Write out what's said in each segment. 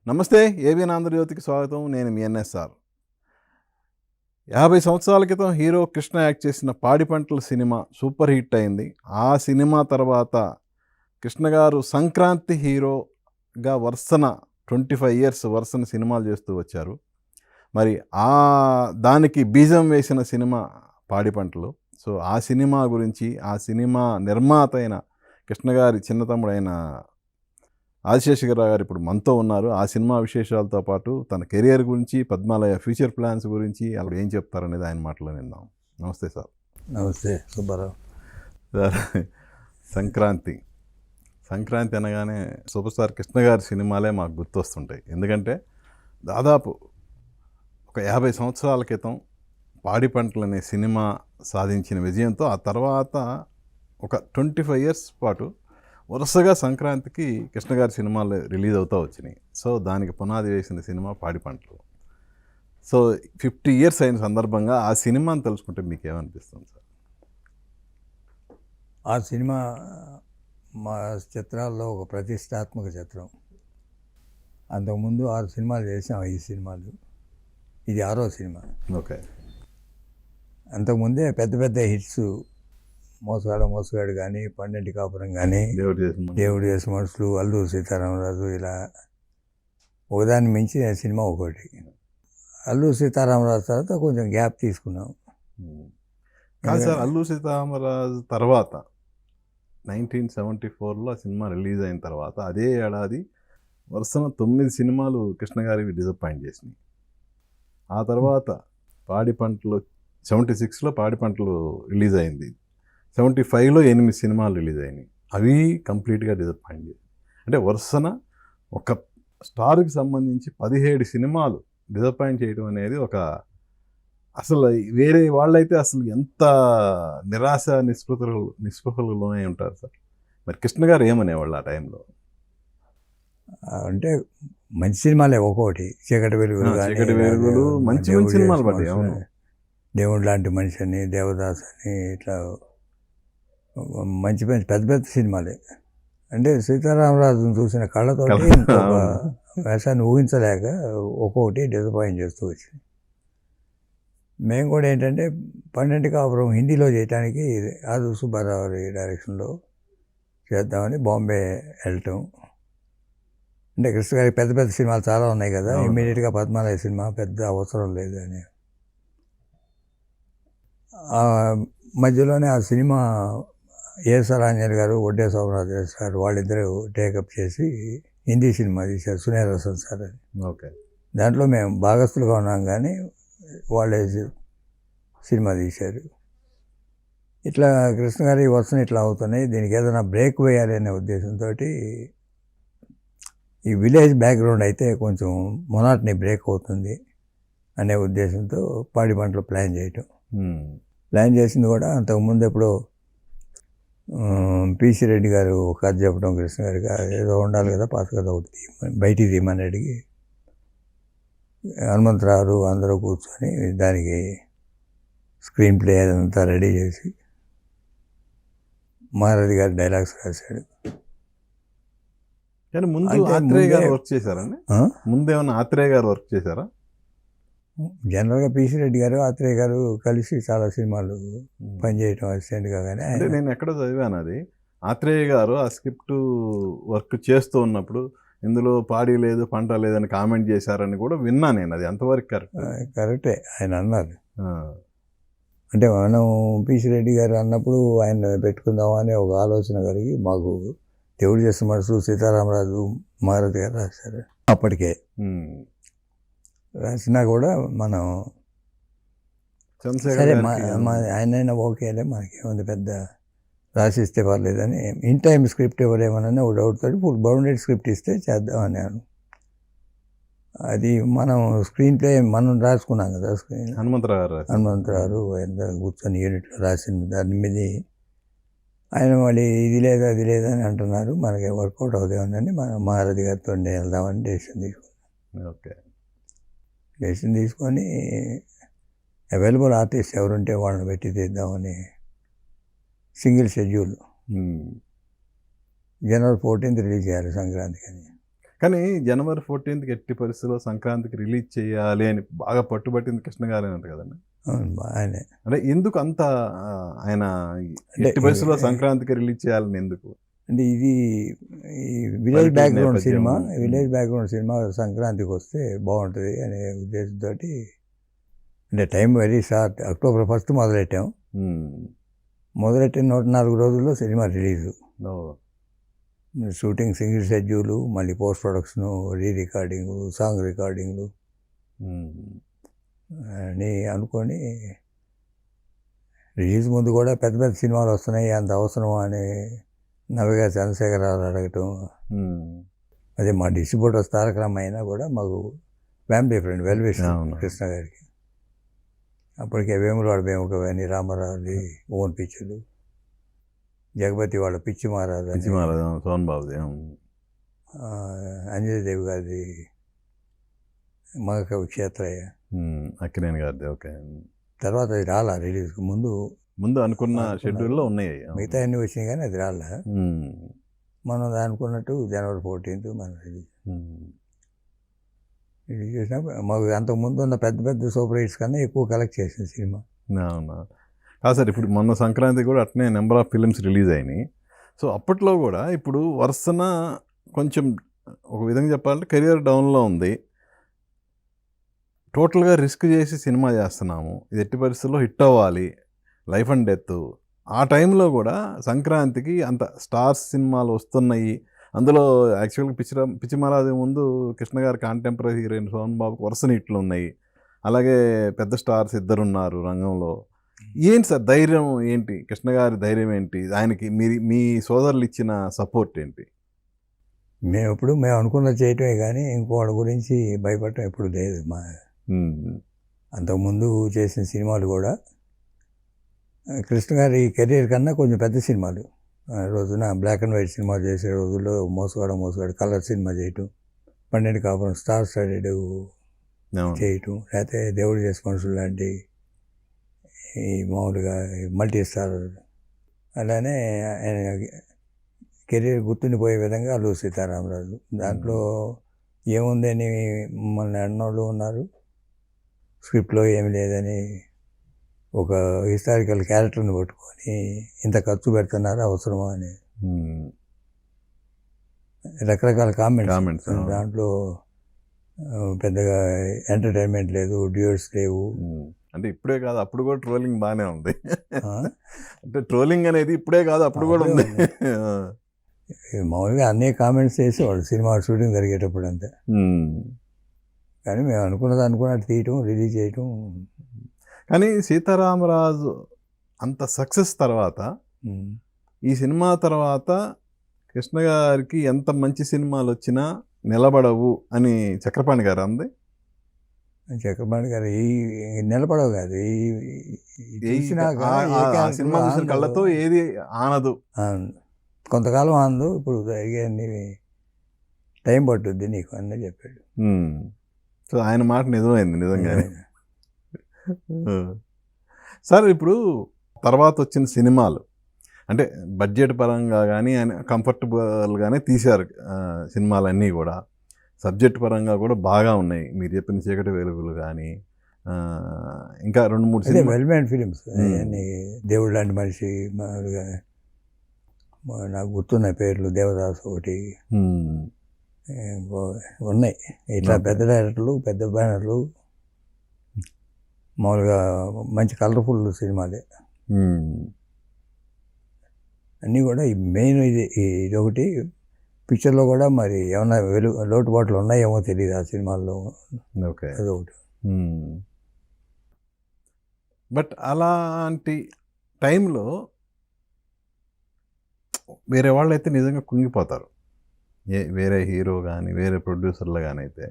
నమస్తే. ఏబిఎన్ ఆంధ్రజ్యోతికి స్వాగతం. నేను మీ ఎన్ఎస్ఆర్. 50 సంవత్సరాల క్రితం హీరో కృష్ణ యాక్ట్ చేసిన పాడి పంటల సినిమా సూపర్ హిట్ అయింది. ఆ సినిమా తర్వాత కృష్ణ గారు సంక్రాంతి హీరోగా వరుసన 25 ఇయర్స్ వరుసన సినిమాలు చేస్తూ వచ్చారు. మరి దానికి బీజం వేసిన సినిమా పాడి పంటలు. సో ఆ సినిమా గురించి, ఆ సినిమా నిర్మాత అయిన కృష్ణ గారి చిన్న తమ్ముడైన ఆదిశేషగిరిరావు గారు ఇప్పుడు మనతో ఉన్నారు. ఆ సినిమా విశేషాలతో పాటు తన కెరియర్ గురించి, పద్మాలయ ఫ్యూచర్ ప్లాన్స్ గురించి అప్పుడు ఏం చెప్తారనేది ఆయన మాటలో విందాం. నమస్తే సార్. నమస్తే సుబ్బారావు సార్, సంక్రాంతి అనగానే సూపర్ స్టార్ కృష్ణ గారి సినిమాలే మాకు గుర్తొస్తుంటాయి. ఎందుకంటే దాదాపు ఒక 50 సంవత్సరాల క్రితం పాడి పంటలు అనే సినిమా సాధించిన విజయంతో ఆ తర్వాత ఒక 25 ఇయర్స్ పాటు వరుసగా సంక్రాంతికి కృష్ణ గారి సినిమాలు రిలీజ్ అవుతూ వచ్చినాయి. సో దానికి పునాది వేసిన సినిమా పాడి పంటలు. సో 50 ఇయర్స్ అయిన సందర్భంగా ఆ సినిమాని తెలుసుకుంటే మీకు ఏమనిపిస్తుంది సార్? ఆ సినిమా మా చిత్రాల్లో ఒక ప్రతిష్టాత్మక చిత్రం. అంతకుముందు 6 సినిమాలు చేసాం. 5 సినిమాలు, ఇది 6వ సినిమా. ఓకే. అంతకుముందే పెద్ద పెద్ద హిట్స్ మోసగాడు కానీ, పండంటి కాపురం కానీ, దేవుడు చేసిన మనుషులు, అల్లూరి సీతారామరాజు, ఇలా ఒకదాన్ని మించి సినిమా ఒకటి. అల్లూరి సీతారామరాజు తర్వాత కొంచెం గ్యాప్ తీసుకున్నాం. కాదు సార్, అల్లూరి సీతారామరాజు తర్వాత 1974లో ఆ సినిమా రిలీజ్ అయిన తర్వాత అదే ఏడాది వరుసన 9 సినిమాలు కృష్ణ గారివి డిసప్పాయింట్ చేసినాయి. ఆ తర్వాత పాడి పంటలు 76లో పాడి పంటలు రిలీజ్ అయింది. 75లో 8 సినిమాలు రిలీజ్ అయినాయి. అవి కంప్లీట్గా డిసప్పాయింట్ చేసి, అంటే వరుసన ఒక స్టార్కి సంబంధించి 17 సినిమాలు డిసప్పాయింట్ చేయడం అనేది ఒక, అసలు వేరే వాళ్ళైతే అసలు ఎంత నిరాశ నిస్పృహలోనే ఉంటారు సార్. మరి కృష్ణ గారు ఏమనేవాళ్ళు ఆ టైంలో? అంటే మంచి సినిమాలే ఒక్కొక్కటి. చీకటి వెలుగులు మంచి సినిమాలు పడ్డాయి. అవును. దేవుడు లాంటి మనిషి అని, దేవదాస్ అని, ఇట్లా మంచి పెద్ద పెద్ద సినిమాలే. అంటే సీతారామరాజును చూసిన కళ్ళతోటి వేషాన్ని ఊహించలేక ఒక్కొక్కటి డిసప్పాయింట్ చేస్తూ వచ్చింది. మేము కూడా ఏంటంటే పండంటి కాపురం హిందీలో చేయడానికి ఆదు సుబ్బారావు డైరెక్షన్లో చేద్దామని బాంబే వెళ్ళటం. అంటే కృష్ణ గారికి పెద్ద పెద్ద సినిమాలు చాలా ఉన్నాయి కదా, ఇమ్మీడియట్గా పద్మాలయ సినిమా పెద్ద అవసరం లేదు అని. మధ్యలోనే ఆ సినిమా ఏఎస్ఆర్ ఆంజనేయులు గారు, వడ్డే సోమరాజు గారు వాళ్ళిద్దరూ టేకప్ చేసి హిందీ సినిమా తీశారు, సునేహ సంసార్ అని. ఓకే. దాంట్లో మేము భాగస్తులుగా ఉన్నాం, కానీ వాళ్ళే సినిమా తీశారు. ఇట్లా కృష్ణ గారి వరుసన ఇట్లా అవుతున్నాయి, దీనికి ఏదైనా బ్రేక్ వేయాలి అనే ఉద్దేశంతో ఈ విలేజ్ బ్యాక్గ్రౌండ్ అయితే కొంచెం మొనాటనీ బ్రేక్ అవుతుంది అనే ఉద్దేశంతో పాడి పంటలు ప్లాన్ చేయటం. ప్లాన్ చేసింది కూడా అంతకుముందు ఎప్పుడో పిసి రెడ్డి గారు ఒక కథ చెప్పడం కృష్ణ గారికి, ఏదో ఉండాలి కదా పాత కథ ఒకటి బయటికి తీయమని అడిగి హనుమంతరావు అందరూ కూర్చొని దానికి స్క్రీన్ ప్లే అదంతా రెడీ చేసి మహారథి గారు డైలాగ్స్ రాశాడు. కానీ ముందు ఆత్రేయ గారు వర్క్ చేశారండి? ముందేమన్నా ఆత్రేయ గారు వర్క్ చేశారా? జనరల్గా పిసి రెడ్డి గారు, ఆత్రేయ గారు కలిసి చాలా సినిమాలు పనిచేయటం అసిస్టెంట్గా. కానీ అంటే నేను ఎక్కడో చదివాను, అది ఆత్రేయ గారు ఆ స్క్రిప్ట్ వర్క్ చేస్తూ ఉన్నప్పుడు ఇందులో పాడి లేదు, పంట లేదని కామెంట్ చేశారని కూడా విన్నా నేను. అది ఎంతవరకు కరెక్టే ఆయన అన్నారు. అంటే మనం పిసి రెడ్డి గారు అన్నప్పుడు ఆయన పెట్టుకుందామా అనే ఒక ఆలోచన కలిగి మాకు దేవుడు చేసిన మనసు, సీతారామరాజు, మహారథి గారు రాశారు. అప్పటికే రాసినా కూడా మనం సరే ఆయనైనా ఓకేలే, మనకేముంది పెద్ద రాసిస్తే పర్లేదని ఇన్ టైం స్క్రిప్ట్ ఇవ్వలేమని ఒక డౌట్ తోటి ఫుల్ బౌండెడ్ స్క్రిప్ట్ ఇస్తే చేద్దామని. అది మనం స్క్రీన్ ప్లే మనం రాసుకున్నాం కదా, హనుమంతరావు ఎంత కూర్చొని యూనిట్లో రాసింది. దాని మీద ఆయన మళ్ళీ ఇది లేదు అది లేదని అంటున్నారు, మనకి వర్కౌట్ అవుతుందని మనం మహారథి గారితో వెళ్దామని డెసిషన్ తీసుకున్నాం. ఓకే. డెసిషన్ తీసుకొని అవైలబుల్ ఆర్టిస్ట్ ఎవరుంటే వాళ్ళని పెట్టి తీద్దామని single schedule January 14th release చేయాలి సంక్రాంతికి అని. కానీ జనవరి 14కి ఎట్టి పరిస్థితుల్లో సంక్రాంతికి రిలీజ్ చేయాలి అని బాగా పట్టుబట్టింది కృష్ణ గారే అంట కదండి. అవును, ఆయనే. అంటే ఎందుకు అంత ఆయన అంటే ఎట్టి పరిస్థితుల్లో సంక్రాంతికి రిలీజ్ చేయాలని ఎందుకు? అంటే ఇది ఈ విలేజ్ పల్లెటూరు బ్యాక్గ్రౌండ్ నేపథ్యం. సినిమా, విలేజ్ బ్యాక్గ్రౌండ్ సినిమా సంక్రాంతికి వస్తే బాగుంటుంది అనే ఉద్దేశంతో, అంటే టైం వెరీ షార్ట్. అక్టోబర్ 1 మొదలెట్టాం. మొదలెట్టిన 104 రోజుల్లో సినిమా రిలీజు. ఓ. షూటింగ్ సింగిల్ షెడ్యూలు, మళ్ళీ పోస్ట్ ప్రొడక్షను, రికార్డింగు, సాంగ్ రికార్డింగ్లు అని అనుకొని రిలీజ్ ముందు కూడా పెద్ద పెద్ద సినిమాలు వస్తున్నాయి, అంత అవసరమా అని నవిగా చంద్రశేఖరరావు అడగటం. అదే మా డిస్ట్రిబ్యూటర్ తారక రామ అయినా కూడా మాకు ఫ్యామిలీ ఫ్రెండ్, వెల్ విష్ అవును. కృష్ణ గారికి. అప్పటికే వేములవాడ వేముక అని రామారావుది ఓన్ పిక్చర్లు, జగపతి వాళ్ళ పిచ్చి మహారాజు అని, సోన్ బాబుది. అంజలిదేవి గారిది మగకవి క్షేత్రయ్య. అక్కినేని గారిది. ఓకే. తర్వాత అది రాలా రిలీజ్కి ముందు. ముందు అనుకున్న షెడ్యూల్లో ఉన్నాయి. మిగతా అన్ని వచ్చినాయి కానీ అది రాలా. మనం అనుకున్నట్టు జనవరి 14 మనం రిలీజ్ చేసినప్పుడు మాకు అంతకుముందు ఉన్న పెద్ద పెద్ద సూపర్ హిట్స్ కన్నా ఎక్కువ కలెక్ట్ చేసింది సినిమా. అవునా. కాదు సార్, ఇప్పుడు మొన్న సంక్రాంతి కూడా అట్నే నెంబర్ ఆఫ్ ఫిలిమ్స్ రిలీజ్ అయినాయి. సో అప్పట్లో కూడా ఇప్పుడు వరుసన కొంచెం ఒక విధంగా చెప్పాలంటే కెరియర్ డౌన్లో ఉంది. టోటల్గా రిస్క్ చేసి సినిమా చేస్తున్నాము, ఇది ఎట్టి పరిస్థితుల్లో హిట్ అవ్వాలి, లైఫ్ అండ్ డెత్. ఆ టైంలో కూడా సంక్రాంతికి అంత స్టార్స్ సినిమాలు వస్తున్నాయి. అందులో యాక్చువల్గా పిచ్చి మహారాజు ముందు కృష్ణ గారి కాంటెంపరీ హీరోయిన్ సోన్ బాబుకి వరుస హిట్లు ఉన్నాయి. అలాగే పెద్ద స్టార్స్ ఇద్దరు ఉన్నారు రంగంలో. ఏంటి సార్ ధైర్యం ఏంటి, కృష్ణ గారి ధైర్యం ఏంటి, ఆయనకి మీ సోదరులు ఇచ్చిన సపోర్ట్ ఏంటి? మేము అనుకున్నది చేయటమే కానీ ఇంకోటి గురించి భయపడటం ఎప్పుడు లేదు. మా అంతకుముందు చేసిన సినిమాలు కూడా కృష్ణ గారి కెరీర్ కన్నా కొంచెం పెద్ద సినిమాలు. ఆ రోజున బ్లాక్ అండ్ వైట్ సినిమా చేసే రోజుల్లో మోసగాడు కలర్ సినిమా చేయటం, 12 కాపురం స్టార్ స్టడెడ్ చేయటం, లేకపోతే దేవుడు చేసే మనుషులు లాంటి ఈ మామూలుగా మల్టీ స్టార్. అలానే ఆయన కెరీర్ గుర్తుండిపోయే విధంగా అల్లు సీతారామరాజు. దాంట్లో ఏముందని మమ్మల్ని అన్నోళ్ళు ఉన్నారు, స్క్రిప్ట్లో ఏమి లేదని ఒక హిస్టారికల్ క్యారెక్టర్ని పట్టుకొని ఇంత ఖర్చు పెడుతున్నారు అవసరమా అని రకరకాల కామెంట్స్. దాంట్లో పెద్దగా ఎంటర్టైన్మెంట్ లేదు, డ్యూయట్స్ లేవు. అంటే ఇప్పుడే కాదు అప్పుడు కూడా ట్రోలింగ్ బాగానే ఉంది. అంటే ట్రోలింగ్ అనేది ఇప్పుడే కాదు అప్పుడు కూడా ఉంది. మామూలుగా అన్నీ కామెంట్స్ చేసేవాళ్ళు సినిమా షూటింగ్ జరిగేటప్పుడు అంతే. కానీ మేము అనుకున్నట్టు తీయటం, రిలీజ్ చేయటం. కానీ సీతారామరాజు అంత సక్సెస్ తర్వాత ఈ సినిమా తర్వాత కృష్ణ గారికి ఎంత మంచి సినిమాలు వచ్చినా నిలబడవు అని చక్రపాణి గారు అంది. చక్రపాణి గారు ఈ నిలబడవు కాదు, సినిమా చూసిన కళ్ళతో ఏది ఆనదు, కొంతకాలం ఆనదు. ఇప్పుడు జరిగేది టైం పట్టుద్ది నీకు అన్నీ చెప్పాడు. సో ఆయన మాట నిజమైంది నిజంగానే. సార్ ఇప్పుడు తర్వాత వచ్చిన సినిమాలు అంటే బడ్జెట్ పరంగా కానీ ఆయన కంఫర్టబుల్గానే తీశారు సినిమాలన్నీ కూడా. సబ్జెక్ట్ పరంగా కూడా బాగా ఉన్నాయి. మీరు చెప్పిన చీకటి వెలుగులు కానీ ఇంకా 2-3 సినిమా వెల్మేడ్ ఫిలిమ్స్. దేవుడు లాంటి మనిషి, మామూలుగా నాకు గుర్తున్న పేర్లు, దేవదాస్ ఒకటి ఉన్నాయి. ఇట్లా పెద్ద డైరెక్టర్లు, పెద్ద బ్యానర్లు, మామూలుగా మంచి కలర్ఫుల్ సినిమాలే అన్నీ కూడా. మెయిన్ ఇది ఒకటి. పిక్చర్లో కూడా మరి ఏమన్నా లోటుపాట్లు ఉన్నాయేమో తెలియదు ఆ సినిమాల్లో. ఓకే, అదొకటి. బట్ అలాంటి టైంలో వేరే వాళ్ళు అయితే నిజంగా కుంగిపోతారు, వేరే హీరో కానీ వేరే ప్రొడ్యూసర్లు కానీ అయితే.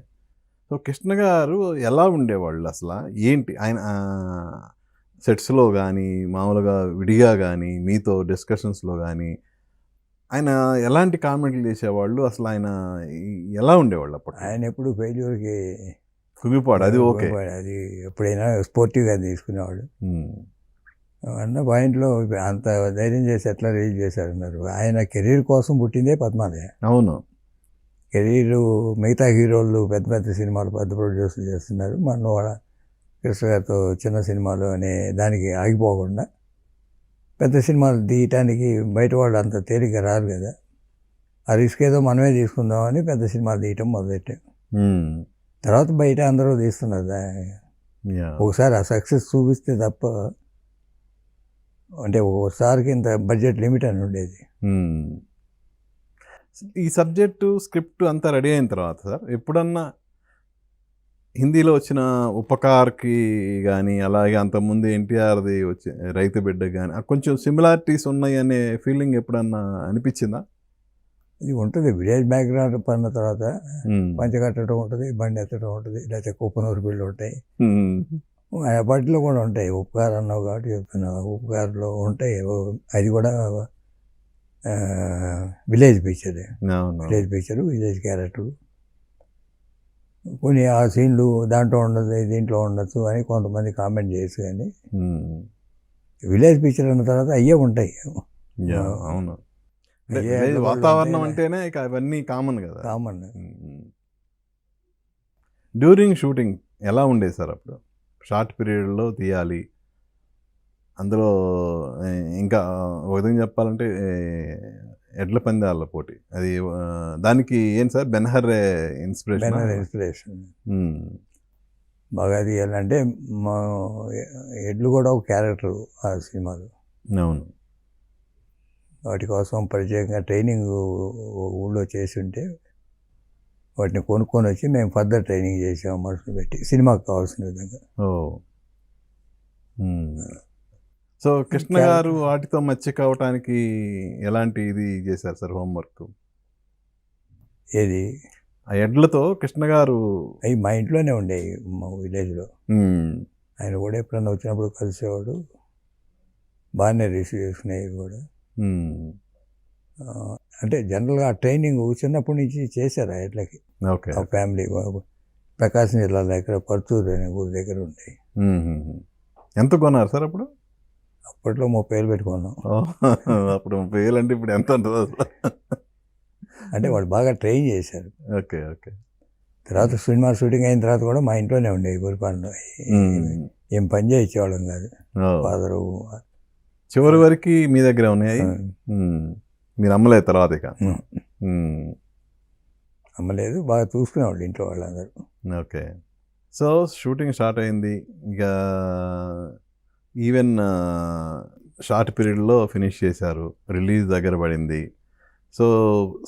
సో కృష్ణ గారు ఎలా ఉండేవాళ్ళు అసలు, ఏంటి ఆయన సెట్స్లో కానీ మామూలుగా విడిగా కానీ మీతో డిస్కషన్స్లో కానీ ఆయన ఎలాంటి కామెంట్లు చేసేవాళ్ళు, అసలు ఆయన ఎలా ఉండేవాళ్ళు అప్పుడు? ఆయన ఎప్పుడు ఫెయిల్యూర్కి కుంగిపోడు, అది ఓకే, అది ఎప్పుడైనా స్పోర్టివ్గా తీసుకునేవాడు. అన్న పాయింట్లో అంత ధైర్యం చేసి ఎట్లా రిలీజ్ చేశారన్నారు. ఆయన కెరీర్ కోసం పుట్టిందే పద్మాలయ. అవును. కెరీరు మిగతా హీరోలు పెద్ద పెద్ద సినిమాలు పెద్ద ప్రొడ్యూసర్లు చేస్తున్నారు. మన కృష్ణ గారితో చిన్న సినిమాలు అనే దానికి ఆగిపోకుండా పెద్ద సినిమాలు తీయటానికి బయట వాళ్ళు అంత తేలిగ్గా రారు కదా, ఆ రిస్క్ ఏదో మనమే తీసుకుందామని పెద్ద సినిమాలు తీయటం మొదలెట్టాం. తర్వాత బయట అందరూ తీస్తున్నారు. ఒకసారి ఆ సక్సెస్ చూపిస్తే తప్ప, అంటే ఒకసారికి ఇంత బడ్జెట్ లిమిట్ అని ఉండేది. ఈ సబ్జెక్టు స్క్రిప్ట్ అంతా రెడీ అయిన తర్వాత సార్ ఎప్పుడన్నా హిందీలో వచ్చిన ఉపకార్కి కానీ, అలాగే అంతకుముందు ఎన్టీఆర్ది వచ్చి రైతు బిడ్డ కానీ కొంచెం సిమిలారిటీస్ ఉన్నాయి అనే ఫీలింగ్ ఎప్పుడన్నా అనిపించిందా? ఇది ఉంటుంది, విలేజ్ బ్యాక్గ్రౌండ్ పడిన తర్వాత పంచ కట్టడం ఉంటుంది, బండి ఎత్తడం ఉంటుంది, లేకపోతే కుప్పనూరు బిళ్ళు ఉంటాయి, వాటిలో కూడా ఉంటాయి. ఉపకారం అన్నావు కాబట్టి చెప్తున్నా, ఉపకారంలో ఉంటాయి. అది కూడా విలేజ్ పిక్చర్, విలేజ్ క్యారెక్టర్. కొన్ని ఆ సీన్లు దాంట్లో ఉండదు, దీంట్లో ఉండొచ్చు అని కొంతమంది కామెంట్ చేసి, కానీ విలేజ్ పిక్చర్ అన్న తర్వాత అయ్యే ఉంటాయి. అవును, వాతావరణం అంటేనే ఇక అవన్నీ కామన్ కదా. కామన్. డ్యూరింగ్ షూటింగ్ ఎలా ఉండేది సార్? అప్పుడు షార్ట్ పీరియడ్లో తీయాలి, అందులో ఇంకా ఒక విధంగా చెప్పాలంటే ఎడ్ల పందాల పోటీ, అది దానికి ఏంటి సార్ బెన్హర్ ఇన్స్పిరేషన్ బాగా తీయాలంటే మా ఎడ్లు కూడా ఒక క్యారెక్టర్ ఆ సినిమాలో. అవును, వాటి కోసం ప్రత్యేకంగా ట్రైనింగ్ ఊళ్ళో చేసి ఉంటే వాటిని కొనుక్కొని వచ్చి మేము ఫర్దర్ ట్రైనింగ్ చేసాము మనుషులు పెట్టి, సినిమాకి కావాల్సిన విధంగా. సో కృష్ణ గారు వాటితో మచ్చి కావటానికి ఎలాంటి ఇది చేశారు సార్ హోంవర్క్? ఏది? ఆ ఎడ్లతో కృష్ణ గారు అవి మా ఇంట్లోనే ఉండేవి, మా విలేజ్లో. ఆయన కూడా ఎప్పుడన్నా వచ్చినప్పుడు కలిసేవాడు, బాగానే రిసీవ్ చేసుకునేవి కూడా. అంటే జనరల్గా ఆ ట్రైనింగ్ చిన్నప్పటి నుంచి చేశారు ఆ ఎడ్లకి. ఆ ఫ్యామిలీ ప్రకాశం జిల్లాలో ఇక్కడ పర్చూరు అనే ఊరి దగ్గర ఉంటాయి. ఎంత కొన్నారు సార్ అప్పుడు? అప్పట్లో 30,000 పెట్టుకున్నాం. అప్పుడు 30,000 అంటే ఇప్పుడు ఎంత ఉంటుంది అసలు? అంటే వాళ్ళు బాగా ట్రైన్ చేశారు. ఓకే. తర్వాత సినిమా షూటింగ్ అయిన తర్వాత కూడా మా ఇంట్లోనే ఉండేవి గురిపాడులో. ఏం పని చేయించేవాళ్ళం కాదు. ఫాదరు చివరి వరకు మీ దగ్గర ఉన్నాయి, మీరు అమ్మలేదు తర్వాత? ఇక అమ్మలేదు, బాగా చూసుకునేవాళ్ళు ఇంట్లో వాళ్ళందరూ. ఓకే. సో షూటింగ్ స్టార్ట్ అయింది, ఇక ఈవెన్ షార్ట్ పీరియడ్లో ఫినిష్ చేశారు, రిలీజ్ దగ్గర పడింది. సో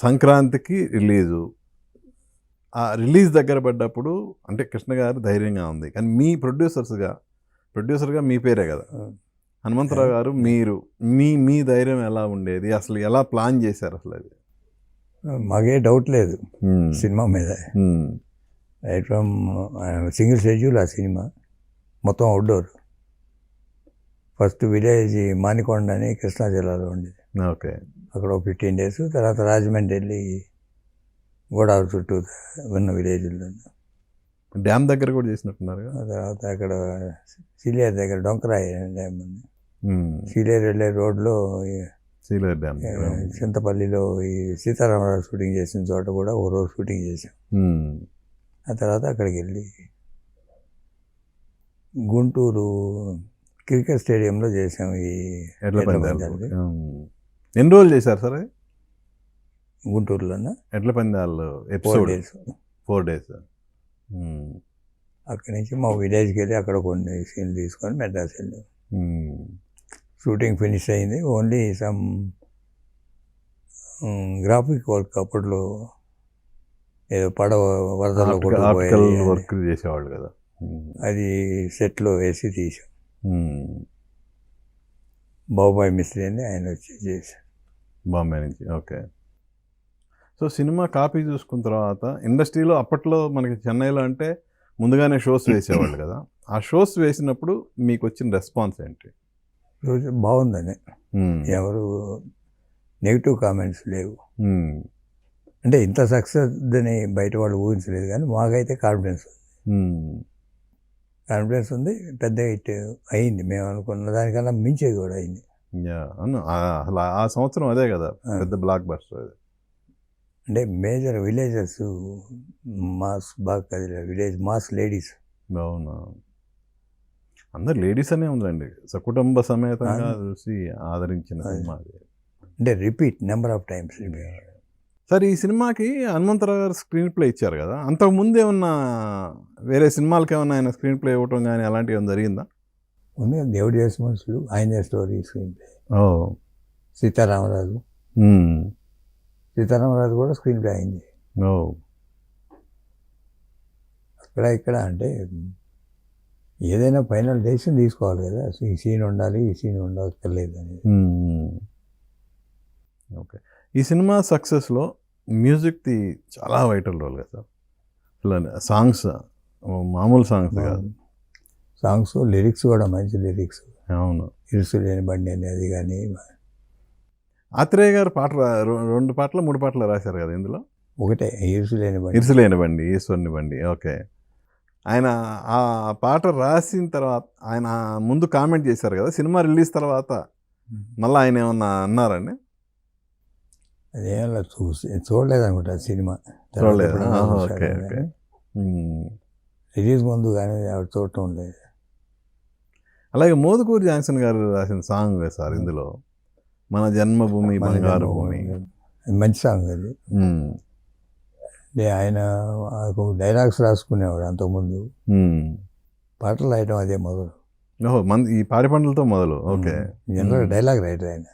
సంక్రాంతికి రిలీజు. ఆ రిలీజ్ దగ్గర పడ్డప్పుడు అంటే కృష్ణ గారు ధైర్యంగా ఉంది, కానీ మీ ప్రొడ్యూసర్గా మీ పేరే కదా హనుమంతరావు గారు, మీరు మీ ధైర్యం ఎలా ఉండేది? అసలు ఎలా ప్లాన్ చేశారు అసలు? అది మాకే డౌట్ లేదు సినిమా మీద. రైట్ ఫ్రమ్ సింగిల్ షెడ్యూల్ ఆ సినిమా మొత్తం అవుట్డోర్. ఫస్ట్ విలేజ్ మానికొండ అని కృష్ణా జిల్లాలో ఉండేది. ఓకే. అక్కడ 15 days, తర్వాత రాజమండ్రి వెళ్ళి గోదావరి చుట్టూ ఉన్న విలేజ్లో. డ్యామ్ దగ్గర కూడా చేసినట్టున్నారు. తర్వాత అక్కడ సీలేరు దగ్గర డొంకరాయి డ్యామ్ ఉంది. సీలేరు వెళ్ళే రోడ్లో సీలేరు డ్యామ్, చింతపల్లిలో ఈ సీతారామరాజు షూటింగ్ చేసిన చోట కూడా ఓ రోజు షూటింగ్ చేసాం. ఆ తర్వాత అక్కడికి వెళ్ళి గుంటూరు క్రికెట్ స్టేడియంలో చేసాం ఈ ఎడ్ల పందాలు. ఎన్ని రోజులు చేశారు సార్ అది గుంటూరులోనా? ఎడ్ల పందాలు ఎపిసోడ్ 4 days. అక్కడి నుంచి మా విలేజ్కి వెళ్ళి అక్కడ కొన్ని సీన్లు తీసుకొని మెడ్రాస్ వెళ్ళాం. షూటింగ్ ఫినిష్ అయింది. ఓన్లీ సమ్ గ్రాఫిక్ వర్క్ అప్పట్లో ఏదో పడవ వరదల్లో వర్క్ చేసేవాళ్ళు కదా, అది సెట్లో వేసి తీసాం. బాబాయ్ మిస్త్రీ అని ఆయన వచ్చి చేశారు బాంబే నుంచి. ఓకే. సో సినిమా కాపీ చూసుకున్న తర్వాత ఇండస్ట్రీలో అప్పట్లో మనకి చెన్నైలో అంటే ముందుగానే షోస్ వేసేవాళ్ళు కదా, ఆ షోస్ వేసినప్పుడు మీకు వచ్చిన రెస్పాన్స్ ఏంటి? బాగుందని, ఎవరు నెగిటివ్ కామెంట్స్ లేవు. అంటే ఇంత సక్సెస్ అని బయట వాళ్ళు ఊహించలేదు, కానీ మాకైతే కాన్ఫిడెన్స్ ఉంది. పెద్ద హిట్ అయింది, మేము అనుకున్న దానికన్నా మించేది కూడా అయింది. అసలు ఆ సంవత్సరం అదే కదా పెద్ద బ్లాక్ బస్టర్ అది. అంటే మేజర్ విలేజెస్ మాస్ బాగా కదిలే విలేజ్ మాస్ లేడీస్. అవును. అందరు లేడీస్ అనే ఉందండి. సకుటుంబ సమేతంగా చూసి ఆదరించిన సినిమా అది. అంటే repeat number of times repeat. Sir ఈ సినిమాకి హనుమంతరావు గారు స్క్రీన్ ప్లే ఇచ్చారు కదా, అంతకుముందు ఏమన్నా వేరే సినిమాలకి ఏమన్నా ఆయన స్క్రీన్ ప్లే ఇవ్వటం కానీ అలాంటివి ఏమైనా జరిగిందా? ఉంది దేవుడు చేసిన మనుషులు, ఆయన స్టోరీ స్క్రీన్ ప్లే. ఓ సీతారామరాజు సీతారామరాజు కూడా స్క్రీన్ ప్లే అయింది. ఓ అక్కడ ఇక్కడ అంటే ఏదైనా ఫైనల్ డెసిషన్ తీసుకోవాలి కదా, ఈ సీన్ ఉండాలి ఈ సీన్ ఉండక్కర్లేదు అనేది. ఓకే. ఈ సినిమా సక్సెస్లో మ్యూజిక్ది చాలా వైటల్ రోల్ కదా సార్. అసలు సాంగ్స్ మామూలు సాంగ్స్ కాదు, సాంగ్స్ లిరిక్స్ కూడా మంచి లిరిక్స్. అవును. ఇరుసు లేని బండి అనేది కానీ. ఆత్రేయ గారు పాట 2 పాటలు 3 పాటలు రాశారు కదా ఇందులో. ఒకటే ఇరుసు లేని బండి. ఇరుసులేని బండి, ఈశ్వరుని బండి. ఓకే. ఆయన ఆ పాట రాసిన తర్వాత ఆయన ముందు కామెంట్ చేశారు కదా, సినిమా రిలీజ్ తర్వాత మళ్ళీ ఆయన ఏమన్నా అన్నారండి? అదేమన్నా చూడలేదు అనుకుంటా సినిమా. చూడలేదు. Okay okay. రిలీజ్ ముందు కానీ ఆవిడ చూడటం లేదు. అలాగే మోదుకూరి జాన్సన్ గారు రాసిన సాంగ్ సార్ ఇందులో, మన జన్మభూమి బంగారు భూమి. మంచి సాంగ్ అది. ఆయన డైలాగ్స్ రాసుకునేవాడు అంతకుముందు, పాటలు రాయటం అదే మొదలు. ఓహో, ఈ పాడి పంటలతో మొదలు. ఓకే. జనరల్ డైలాగ్ రైటర్ ఆయన.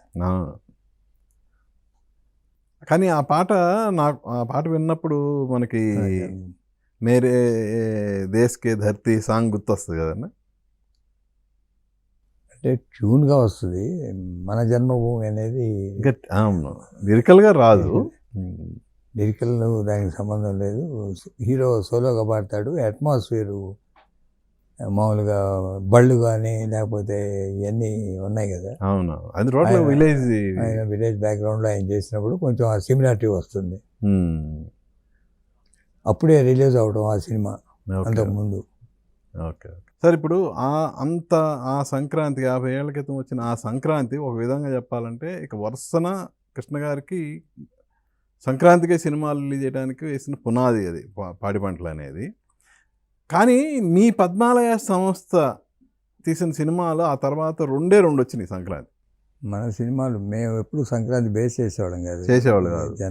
కానీ ఆ పాట నాకు ఆ పాట విన్నప్పుడు మనకి మేరే దేశ్కే ధర్తీ సాంగ్ గుర్తొస్తుంది కదండి. అంటే ట్యూన్గా వస్తుంది. మన జన్మభూమి అనేది లిరికల్గా రాదు. లిరికల్ దానికి సంబంధం లేదు. హీరో సోలోగా పాడతాడు. అట్మాస్ఫియరు మామూలుగా బళ్ళు కానీ లేకపోతే ఇవన్నీ ఉన్నాయి కదా. అవును, అది రోడ్లో విలేజ్. ఆయన విలేజ్ బ్యాక్గ్రౌండ్లో ఆయన చేసినప్పుడు కొంచెం ఆ సిమిలారిటీ వస్తుంది. అప్పుడే రిలీజ్ అవడం ఆ సినిమా, అంతకుముందు. Okay sir. ఇప్పుడు ఆ సంక్రాంతి 50 ఏళ్ల క్రితం వచ్చిన ఆ సంక్రాంతి ఒక విధంగా చెప్పాలంటే ఇక వరుసన కృష్ణ గారికి సంక్రాంతికే సినిమాలు రిలీజ్ చేయడానికి వేసిన పునాది అది పాడి పంటలు అనేది. కానీ మీ పద్మాలయ సంస్థ తీసిన సినిమాలు ఆ తర్వాత 2 వచ్చినాయి సంక్రాంతి. మన సినిమాలు మేము ఎప్పుడు సంక్రాంతి బేస్ చేసేవాళ్ళం కాదు.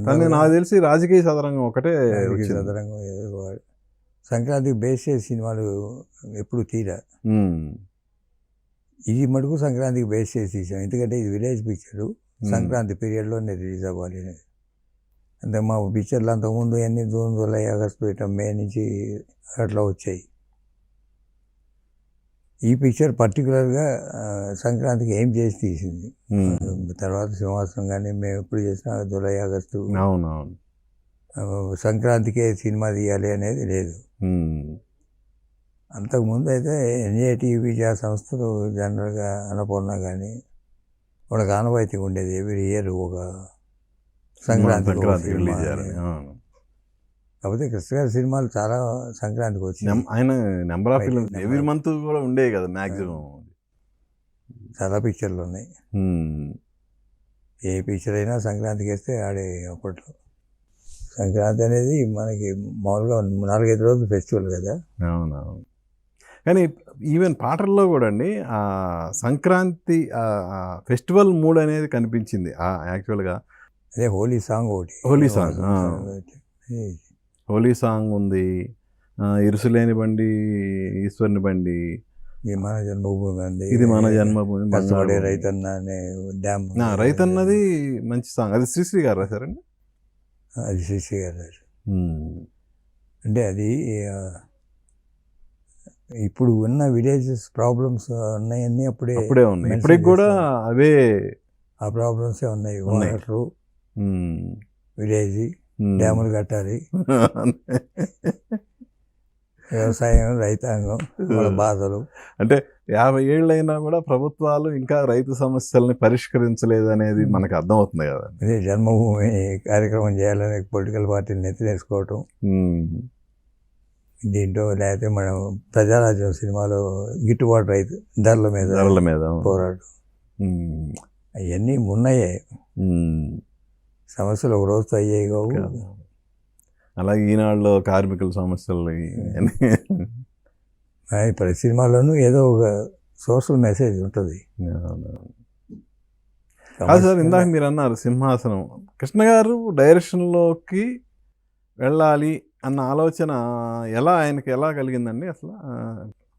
కానీ నాకు తెలిసి రాజకీయ సదరంగం ఒకటే సదరంగం. సంక్రాంతికి బేస్ చేసే సినిమాలు ఎప్పుడు తీరా. ఇది మటుకు సంక్రాంతికి బేస్ చేసి తీసాం. ఎందుకంటే ఇది విలేజ్ పిక్చరు, సంక్రాంతి పీరియడ్లోనే రిలీజ్ అవ్వాలి అనేది. అంటే మా పిక్చర్లు అంతకుముందు అన్ని జూన్, జూలై, ఆగస్టు ఇట్లా మే నుంచి అట్లా వచ్చాయి. ఈ పిక్చర్ పర్టికులర్గా సంక్రాంతికి ఏం చేసి తీసింది. తర్వాత సింహాసనం కానీ మేము ఎప్పుడు చేసినా జూలై, ఆగస్టు. అవునవును. సంక్రాంతికే సినిమా తీయాలి అనేది లేదు. అంతకుముందు అయితే ఎన్ఏటీవీ విజయ సంస్థలు జనరల్గా అన్నపూర్ణ కానీ వాళ్ళకి ఆనవాయితీ ఉండేది. ఎవ్రీ ఇయర్ ఒక సంక్రాంతి రిలీజ్ చేయాలి. కాకపోతే కృష్ణ గారి సినిమాలు చాలా సంక్రాంతికి వచ్చినాయి. ఆయన number of films every month కూడా ఉండేవి కదా మ్యాక్సిమం. చాలా పిక్చర్లు ఉన్నాయి. ఏ పిక్చర్ అయినా సంక్రాంతికి వేస్తే ఆడే అప్పట్లో. సంక్రాంతి అనేది మనకి మామూలుగా 4-5 రోజులు ఫెస్టివల్ కదా. అవునవును. కానీ ఈవెన్ పాటల్లో కూడా అండి ఆ సంక్రాంతి ఫెస్టివల్ మూడ్ అనేది కనిపించింది యాక్చువల్గా. అదే హోలీ సాంగ్ ఒకటి. హోలీ సాంగ్ ఉంది, ఇరుసులేని బండి, ఈశ్వరుని బండి, మన జన్మభూమి అండి, ఇది మన జన్మభూమి, రైతన్న అనే డ్యామ్. రైతన్నది మంచి సాంగ్. అది శ్రీశ్రీ గారు రాశారండి. అది శ్రీశ్రీ గారు రాశారు. అంటే అది ఇప్పుడు ఉన్న విలేజెస్ ప్రాబ్లమ్స్ ఉన్నాయన్నీ అప్పుడే ఉన్నాయి. ఇప్పటికి కూడా అవే ఆ ప్రాబ్లమ్సే ఉన్నాయి. వాటరు, విలేజ్, డ్యాములు కట్టాలి, వ్యవసాయం, రైతాంగం, వాళ్ళ బాధలు. అంటే 50 ఏళ్ళైనా కూడా ప్రభుత్వాలు ఇంకా రైతు సమస్యల్ని పరిష్కరించలేదు అనేది మనకు అర్థమవుతుంది కదా. అదే జన్మభూమి కార్యక్రమం చేయాలని పొలిటికల్ పార్టీలు నెత్తినేసుకోవటం. దీంట్లో లేకపోతే మనం ప్రజారాజ్యం సినిమాలో గిట్టుబాటు రైతు ధరల మీద పోరాటం, అవన్నీ ఉన్నాయే. సమస్యలు ఒక రోజుతో అయ్యాయి కావు. కాదు. అలాగే ఈనాడులో కార్మికుల సమస్యలు ప్రతి సినిమాలోనూ ఏదో ఒక సోషల్ మెసేజ్ ఉంటుంది. కాదు సార్, ఇందాక మీరు అన్నారు సింహాసనం. కృష్ణ గారు డైరెక్షన్లోకి వెళ్ళాలి అన్న ఆలోచన ఆయనకి ఎలా కలిగిందండి అసలు?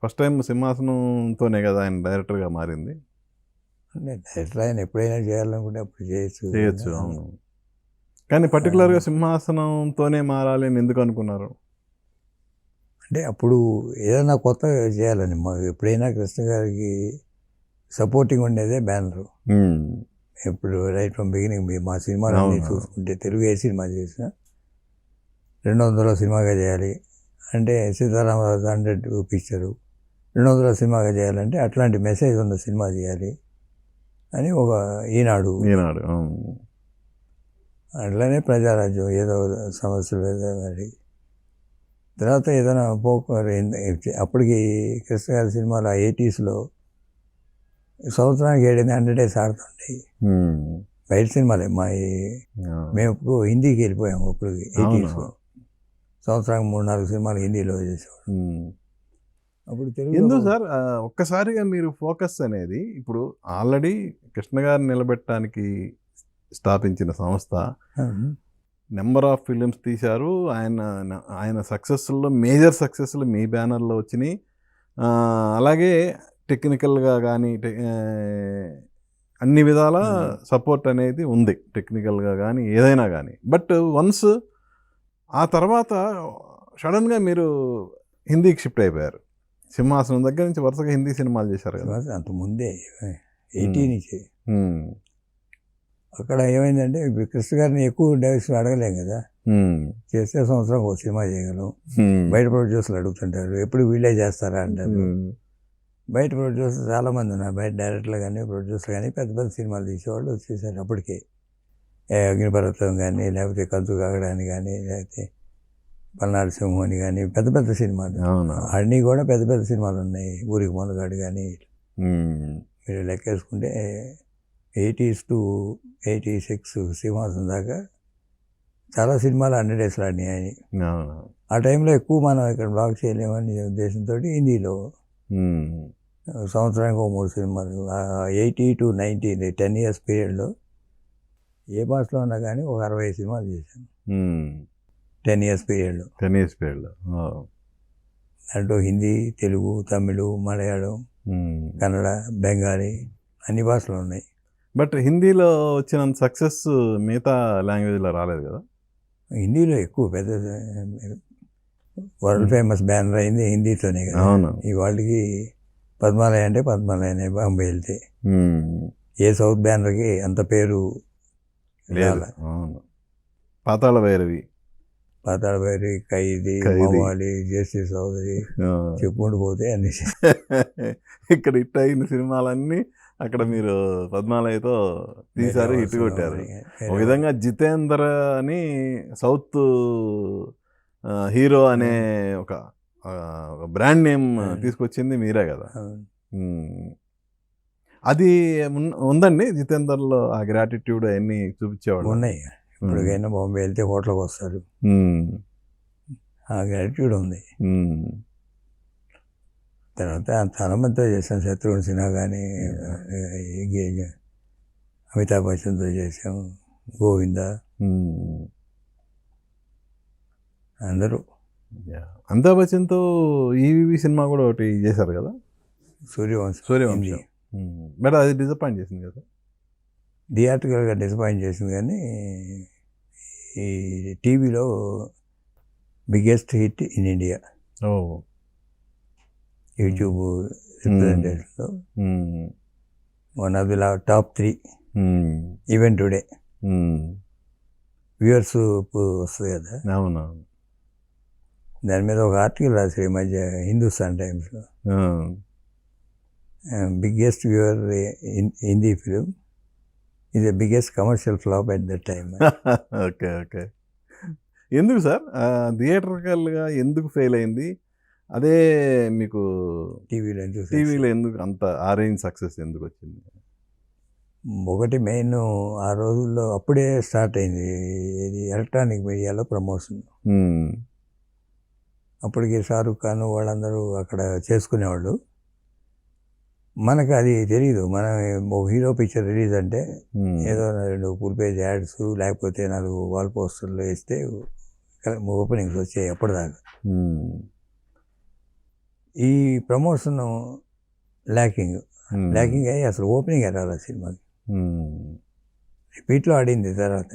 ఫస్ట్ టైం సింహాసనంతోనే కదా ఆయన డైరెక్టర్గా మారింది. డైరెక్టర్ ఆయన ఎప్పుడైనా చేయాలనుకుంటే అప్పుడు చేయొచ్చు, అవును. కానీ పర్టికులర్గా సింహాసనంతోనే మారాలి అని ఎందుకు అనుకున్నారు? అంటే అప్పుడు ఏదైనా కొత్త చేయాలని ఎప్పుడైనా కృష్ణ గారికి సపోర్టింగ్ ఉండేదే బ్యానరు. ఇప్పుడు రైట్ ఫ్రమ్ బిగినింగ్ మా సినిమాలన్నీ చూసుకుంటే తెలుగు ఏ సినిమా చేసినా 200 సినిమాగా చేయాలి అంటే సీతారామరాజు 100 పిక్చరు 200 సినిమాగా చేయాలంటే అట్లాంటి మెసేజ్ ఉన్న సినిమా చేయాలి అని ఒక ఈనాడు. అట్లానే ప్రజారాజ్యం ఏదో సమస్యలు మరి తర్వాత ఏదైనా అప్పటికి కృష్ణ గారి సినిమాలు 80స్లో సంవత్సరానికి 700 డేస్ ఆడుతుంటాయి. బయట సినిమాలే మేము హిందీకి వెళ్ళిపోయాము. అప్పుడు 80స్లో సంవత్సరానికి 3-4 సినిమాలు హిందీలో చేసేవాడు. అప్పుడు తెలుగు ఎందుకు సార్ ఒక్కసారిగా మీరు ఫోకస్ అనేది ఇప్పుడు ఆల్రెడీ కృష్ణ గారిని నిలబెట్టడానికి స్థాపించిన సంస్థ నెంబర్ ఆఫ్ ఫిలిమ్స్ తీశారు. ఆయన సక్సెస్లో మేజర్ సక్సెస్లు మీ బ్యానర్లో వచ్చినాయి. అలాగే టెక్నికల్గా కానీ అన్ని విధాల సపోర్ట్ అనేది ఉంది, టెక్నికల్గా కానీ ఏదైనా కానీ. బట్ వన్స్ ఆ తర్వాత సడన్గా మీరు హిందీకి షిఫ్ట్ అయిపోయారు. సింహాసనం దగ్గర నుంచి వరుసగా హిందీ సినిమాలు చేశారు కదా. అంతకుముందే 80 నుంచి. అక్కడ ఏమైందంటే కృష్ణ గారిని ఎక్కువ డైరెక్షన్ అడగలేం కదా. చేస్తే సంవత్సరం ఒక సినిమా చేయగలం. బయట ప్రొడ్యూసర్లు అడుగుతుంటారు, ఎప్పుడు వీళ్ళే చేస్తారా అంటారు. బయట ప్రొడ్యూసర్ చాలామంది ఉన్నారు, బయట డైరెక్టర్లు కానీ ప్రొడ్యూసర్ కానీ పెద్ద పెద్ద సినిమాలు తీసేవాళ్ళు వచ్చేసారు అప్పటికే. అగ్నిపర్వతం కానీ లేకపోతే కంచు కాగడాని కానీ లేకపోతే పల్నాడు సింహం అని కానీ పెద్ద పెద్ద సినిమాలు. అన్నీ కూడా పెద్ద పెద్ద సినిమాలు ఉన్నాయి. ఊరికి మొదగాడు కానీ మీరు లెక్కేసుకుంటే 80s to 86 సింహాసనం దాకా చాలా సినిమాలు 100 డేస్లో ఆడినాయి. ఆ టైంలో ఎక్కువ మనం ఇక్కడ బ్లాక్ చేయలేమని ఉద్దేశంతో హిందీలో సంవత్సరానికి 3 సినిమాలు 80 to 90 10 years పీరియడ్లో ఏ భాషలో ఉన్నా కానీ ఒక 60 సినిమాలు చేశాను 10 years పీరియడ్లో. దాంట్లో హిందీ, తెలుగు, తమిళ్, మలయాళం, కన్నడ, బెంగాలీ అన్ని భాషలు ఉన్నాయి. బట్ హిందీలో వచ్చినంత సక్సెస్ మిగతా లాంగ్వేజ్లో రాలేదు కదా. హిందీలో ఎక్కువ పెద్ద వరల్డ్ ఫేమస్ బ్యానర్ అయింది హిందీతోనే కదా. ఈ వాళ్ళకి పద్మాలయ అంటే పద్మాలయనే బాంబే వెళ్తే. ఏ సౌత్ బ్యానర్కి అంత పేరు లేదు. పాతాళ భైరవి, ఖైదీ, మవాలి, జేసీ చౌదరి చెప్పుకుంటూ పోతే అన్ని. ఇక్కడ హిట్ అయిన సినిమాలన్నీ అక్కడ మీరు పద్మాలయతో తీశారు, హిట్ కొట్టారు. ఒక విధంగా జితేందర్ అని సౌత్ హీరో అనే ఒక బ్రాండ్ నేమ్ తీసుకొచ్చింది మీరే కదా. అది ఉందండి జితేందర్లో ఆ గ్రాటిట్యూడ్ అవన్నీ చూపించేవాళ్ళు ఉన్నాయి. ఇప్పటికైనా బాంబే వెళ్తే హోటల్కి వస్తారు, ఆ గ్రాటిట్యూడ్ ఉంది. తర్వాత చాలా మందితో చేసాం, శత్రుఘ్న సిన్హా కానీ అమితాబ్ బచ్చన్తో చేసాం, గోవింద, అందరూ. అమితాబ్ బచ్చన్తో ఈవీవి సినిమా కూడా ఒకటి చేశారు కదా, సూర్యవంశం. బట్ అది డిసప్పాయింట్ చేసింది కదా. థియేట్రికల్గా డిసప్పాయింట్ చేసింది కానీ ఈ టీవీలో biggest hit in India. YouTube రిప్రజెంటేషన్లో one of the top 3 even today. Viewers వస్తుంది కదా. అవునవును. దాని మీద ఒక ఆర్టికల్ రాశారు ఈ మధ్య హిందుస్థాన్ టైమ్స్లో. బిగ్గెస్ట్ వ్యూవర్ హిందీ ఫిలిం ఇది the biggest commercial flop at that time. Okay. ఎందుకు సార్ థియేటర్కల్గా ఎందుకు ఫెయిల్ అయింది? అదే మీకు టీవీలో ఎందుకు అంత ఆ రేంజ్ సక్సెస్ ఎందుకు వచ్చింది? ఒకటి మెయిన్ ఆ రోజుల్లో అప్పుడే స్టార్ట్ అయింది ఇది ఎలక్ట్రానిక్ మీడియాలో ప్రమోషన్. అప్పటికి షారూఖ్ ఖాన్ వాళ్ళందరూ అక్కడ చేసుకునేవాళ్ళు. మనకు అది తెలియదు. మనం ఒక హీరో పిక్చర్ రిలీజ్ అంటే ఏదో 2 ఫుల్ పేజ్ యాడ్స్ లేకపోతే 4 వాల్ పోస్టర్లు వేస్తే ఓపెనింగ్స్ వచ్చాయి అప్పటిదాకా. ఈ ప్రమోషన్ ల్యాకింగ్ అయ్యి అసలు ఓపెనింగ్ రాదు ఆ సినిమాకి. రిపీట్లో ఆడింది తర్వాత.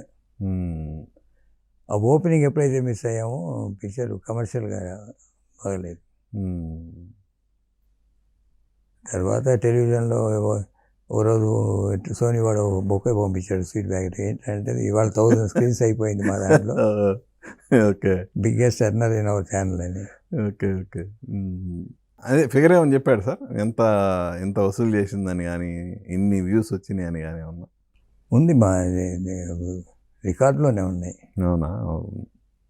ఆ ఓపెనింగ్ ఎప్పుడైతే మిస్ అయ్యామో పిక్చర్ కమర్షియల్గా బాగలేదు. తర్వాత టెలివిజన్లో ఓ రోజు సోనీ వాడు బొకే పంపించాడు స్వీట్ బ్యాకెట్. ఏంటంటే ఇవాళ 1000 స్క్రీన్స్ అయిపోయింది మా దాంట్లో. Okay, biggest earner in our channel అని. Okay okay. అదే ఫిగర్ ఏమని చెప్పాడు సార్? ఎంత వసూలు చేసిందని కానీ, ఇన్ని వ్యూస్ వచ్చినాయి అని కానీ ఉన్నా ఉంది మా రికార్డులోనే ఉన్నాయి. అవునా?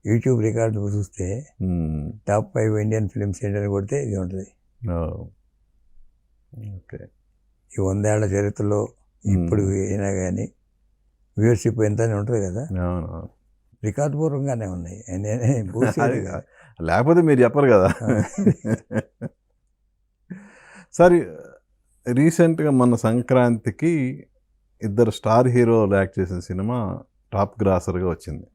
యూట్యూబ్ రికార్డు చూస్తే టాప్ 5 ఇండియన్ ఫిల్మ్స్ ఏంటని కొడితే ఇది ఉంటుంది. ఓకే. ఈ 100 ఏళ్ల చరిత్రలో ఇప్పుడు అయినా కానీ వ్యూవర్షిప్ ఎంత అని ఉంటుంది కదా. అవును, రికార్డు పూర్వకంగానే ఉన్నాయి. లేకపోతే మీరు చెప్పరు కదా. సరే, రీసెంట్గా మన సంక్రాంతికి 2 స్టార్ హీరోలు యాక్ట్ చేసిన సినిమా టాప్ గ్రాసర్గా వచ్చింది.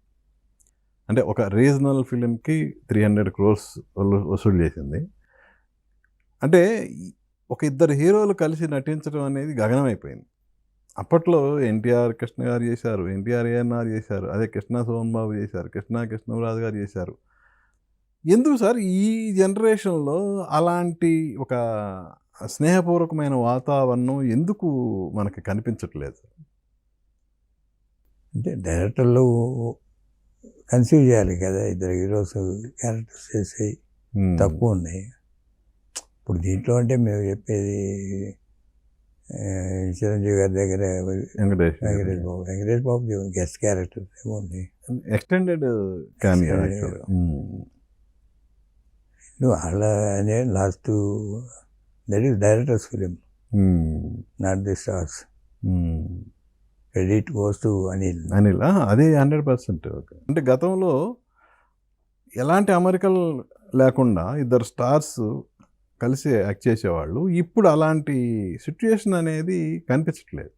అంటే ఒక రీజనల్ ఫిలింకి 300 crores వసూలు చేసింది. అంటే ఒక 2 హీరోలు కలిసి నటించడం అనేది గగనమైపోయింది. అప్పట్లో ఎన్టీఆర్ కృష్ణ గారు చేశారు, ఎన్టీఆర్ ఏఎన్ఆర్ చేశారు, అదే కృష్ణ సోమన్ బాబు చేశారు, కృష్ణరాజు గారు చేశారు. ఎందుకు సార్ ఈ జనరేషన్లో అలాంటి ఒక స్నేహపూర్వకమైన వాతావరణం ఎందుకు మనకి కనిపించట్లేదు? అంటే డైరెక్టర్లు కన్సీవ్ చేయాలి కదా. 2 హీరోస్ క్యారెక్టర్స్ చేసి తక్కువ ఉన్నాయి. ఇప్పుడు దీంట్లో అంటే మేము చెప్పేది చిరంజీవి గారి దగ్గర వెంకటేష్ బాబు గెస్ట్ క్యారెక్టర్ ఏముంది, ఎక్స్టెండెడ్ క్యామియో. వాళ్ళ అనే last that is directors film, not the stars. Credit goes to Anil. అదే 100%. అంటే గతంలో ఎలాంటి అమరికలు లేకుండా 2 స్టార్స్ కలిసి యాక్ట్ చేసేవాళ్ళు. ఇప్పుడు అలాంటి సిచ్యుయేషన్ అనేది కనిపించట్లేదు.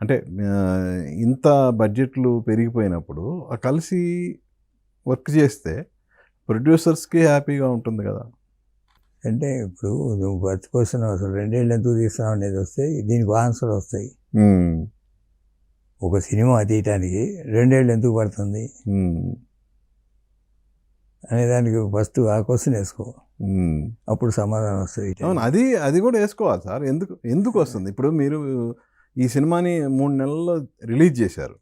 అంటే ఇంత బడ్జెట్లు పెరిగిపోయినప్పుడు కలిసి వర్క్ చేస్తే ప్రొడ్యూసర్స్కి హ్యాపీగా ఉంటుంది కదా. అంటే ఇప్పుడు నువ్వు ఫస్ట్ క్వశ్చన్ అసలు 2 ఏళ్ళు ఎందుకు తీస్తావు అనేది వస్తే దీనికి ఆన్సర్ వస్తాయి. ఒక సినిమా తీయటానికి 2 ఏళ్ళు ఎందుకు పడుతుంది అనే దానికి ఫస్ట్ ఆ క్వశ్చన్ వేసుకో, అప్పుడు సమాధానం వస్తుంది. అవును, అది కూడా వేసుకోవాలి సార్. ఎందుకు వస్తుంది? ఇప్పుడు మీరు ఈ సినిమాని 3 నెలల్లో రిలీజ్ చేశారు.